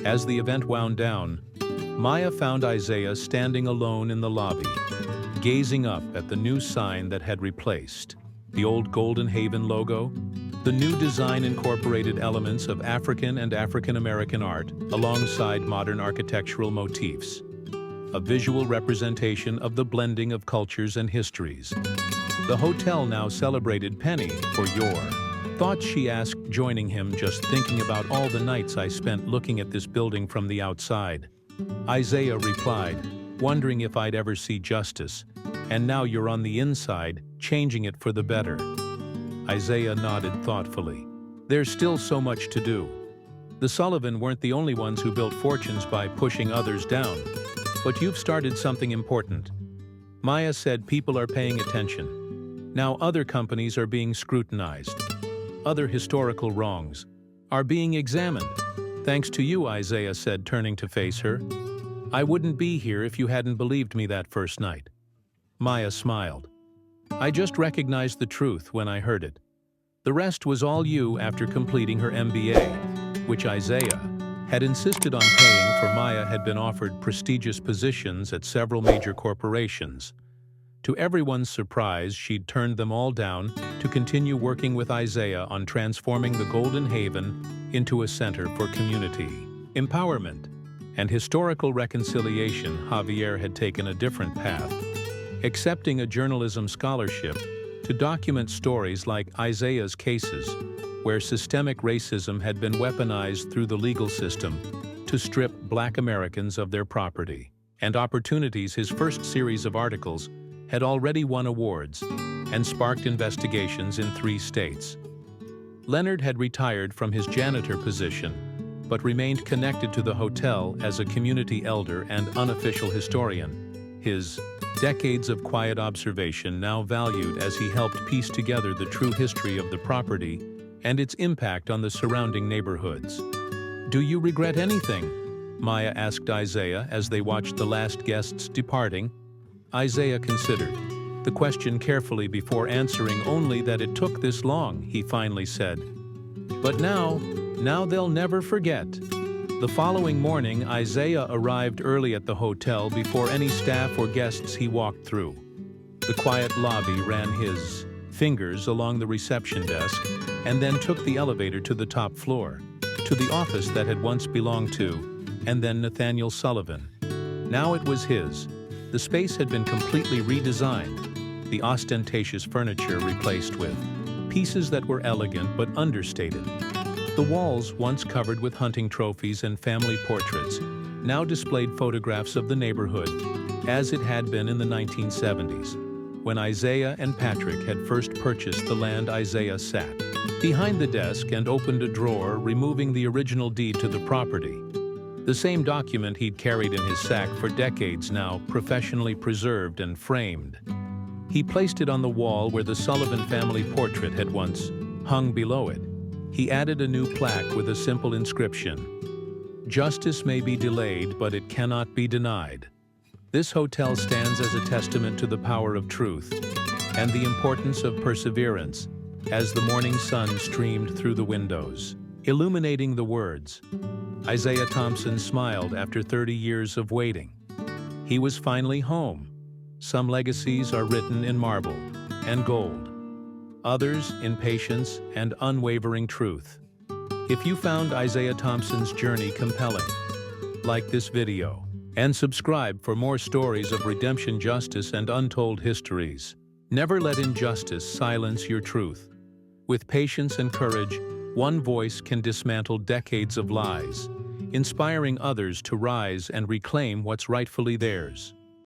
As the event wound down, Maya found Isaiah standing alone in the lobby, gazing up at the new sign that had replaced the old Golden Haven logo. The new design incorporated elements of African and African-American art alongside modern architectural motifs, a visual representation of the blending of cultures and histories. The hotel now celebrated "Penny, for your thoughts," she asked, joining him. "Just thinking about all the nights I spent looking at this building from the outside," Isaiah replied, "wondering if I'd ever see justice. And now you're on the inside, changing it for the better." Isaiah nodded thoughtfully. "There's still so much to do. The Sullivan weren't the only ones who built fortunes by pushing others down. But you've started something important." Maya said, "People are paying attention. Now other companies are being scrutinized. Other historical wrongs are being examined. Thanks to you," Isaiah said, turning to face her. "I wouldn't be here if you hadn't believed me that first night." Maya smiled. "I just recognized the truth when I heard it. The rest was all you." After completing her MBA, which Isaiah had insisted on paying for, Maya had been offered prestigious positions at several major corporations. To everyone's surprise, she'd turned them all down to continue working with Isaiah on transforming the Golden Haven into a center for community empowerment and historical reconciliation. Javier had taken a different path, accepting a journalism scholarship to document stories like Isaiah's cases, where systemic racism had been weaponized through the legal system to strip Black Americans of their property and opportunities. His first series of articles had already won awards and sparked investigations in 3 states. Leonard had retired from his janitor position, but remained connected to the hotel as a community elder and unofficial historian, his decades of quiet observation now valued as he helped piece together the true history of the property and its impact on the surrounding neighborhoods. "Do you regret anything?" Maya asked Isaiah as they watched the last guests departing. Isaiah considered the question carefully before answering. "Only that it took this long," he finally said. "But now they'll never forget." The following morning, Isaiah arrived early at the hotel before any staff or guests. He walked through the quiet lobby, ran his fingers along the reception desk, and then took the elevator to the top floor, to the office that had once belonged to, and then Nathaniel Sullivan. Now it was his. The space had been completely redesigned, the ostentatious furniture replaced with pieces that were elegant but understated. The walls, once covered with hunting trophies and family portraits, now displayed photographs of the neighborhood as it had been in the 1970s. When Isaiah and Patrick had first purchased the land, Isaiah sat behind the desk and opened a drawer, removing the original deed to the property. The same document he'd carried in his sack for decades, now professionally preserved and framed. He placed it on the wall where the Sullivan family portrait had once hung below it. He added a new plaque with a simple inscription: "Justice may be delayed, but it cannot be denied." This hotel stands as a testament to the power of truth and the importance of perseverance as the morning sun streamed through the windows, illuminating the words. Isaiah Thompson smiled after 30 years of waiting. He was finally home. Some legacies are written in marble and gold, others in patience and unwavering truth. If you found Isaiah Thompson's journey compelling, like this video and subscribe for more stories of redemption, justice, and untold histories. Never let injustice silence your truth. With patience and courage, one voice can dismantle decades of lies, inspiring others to rise and reclaim what's rightfully theirs.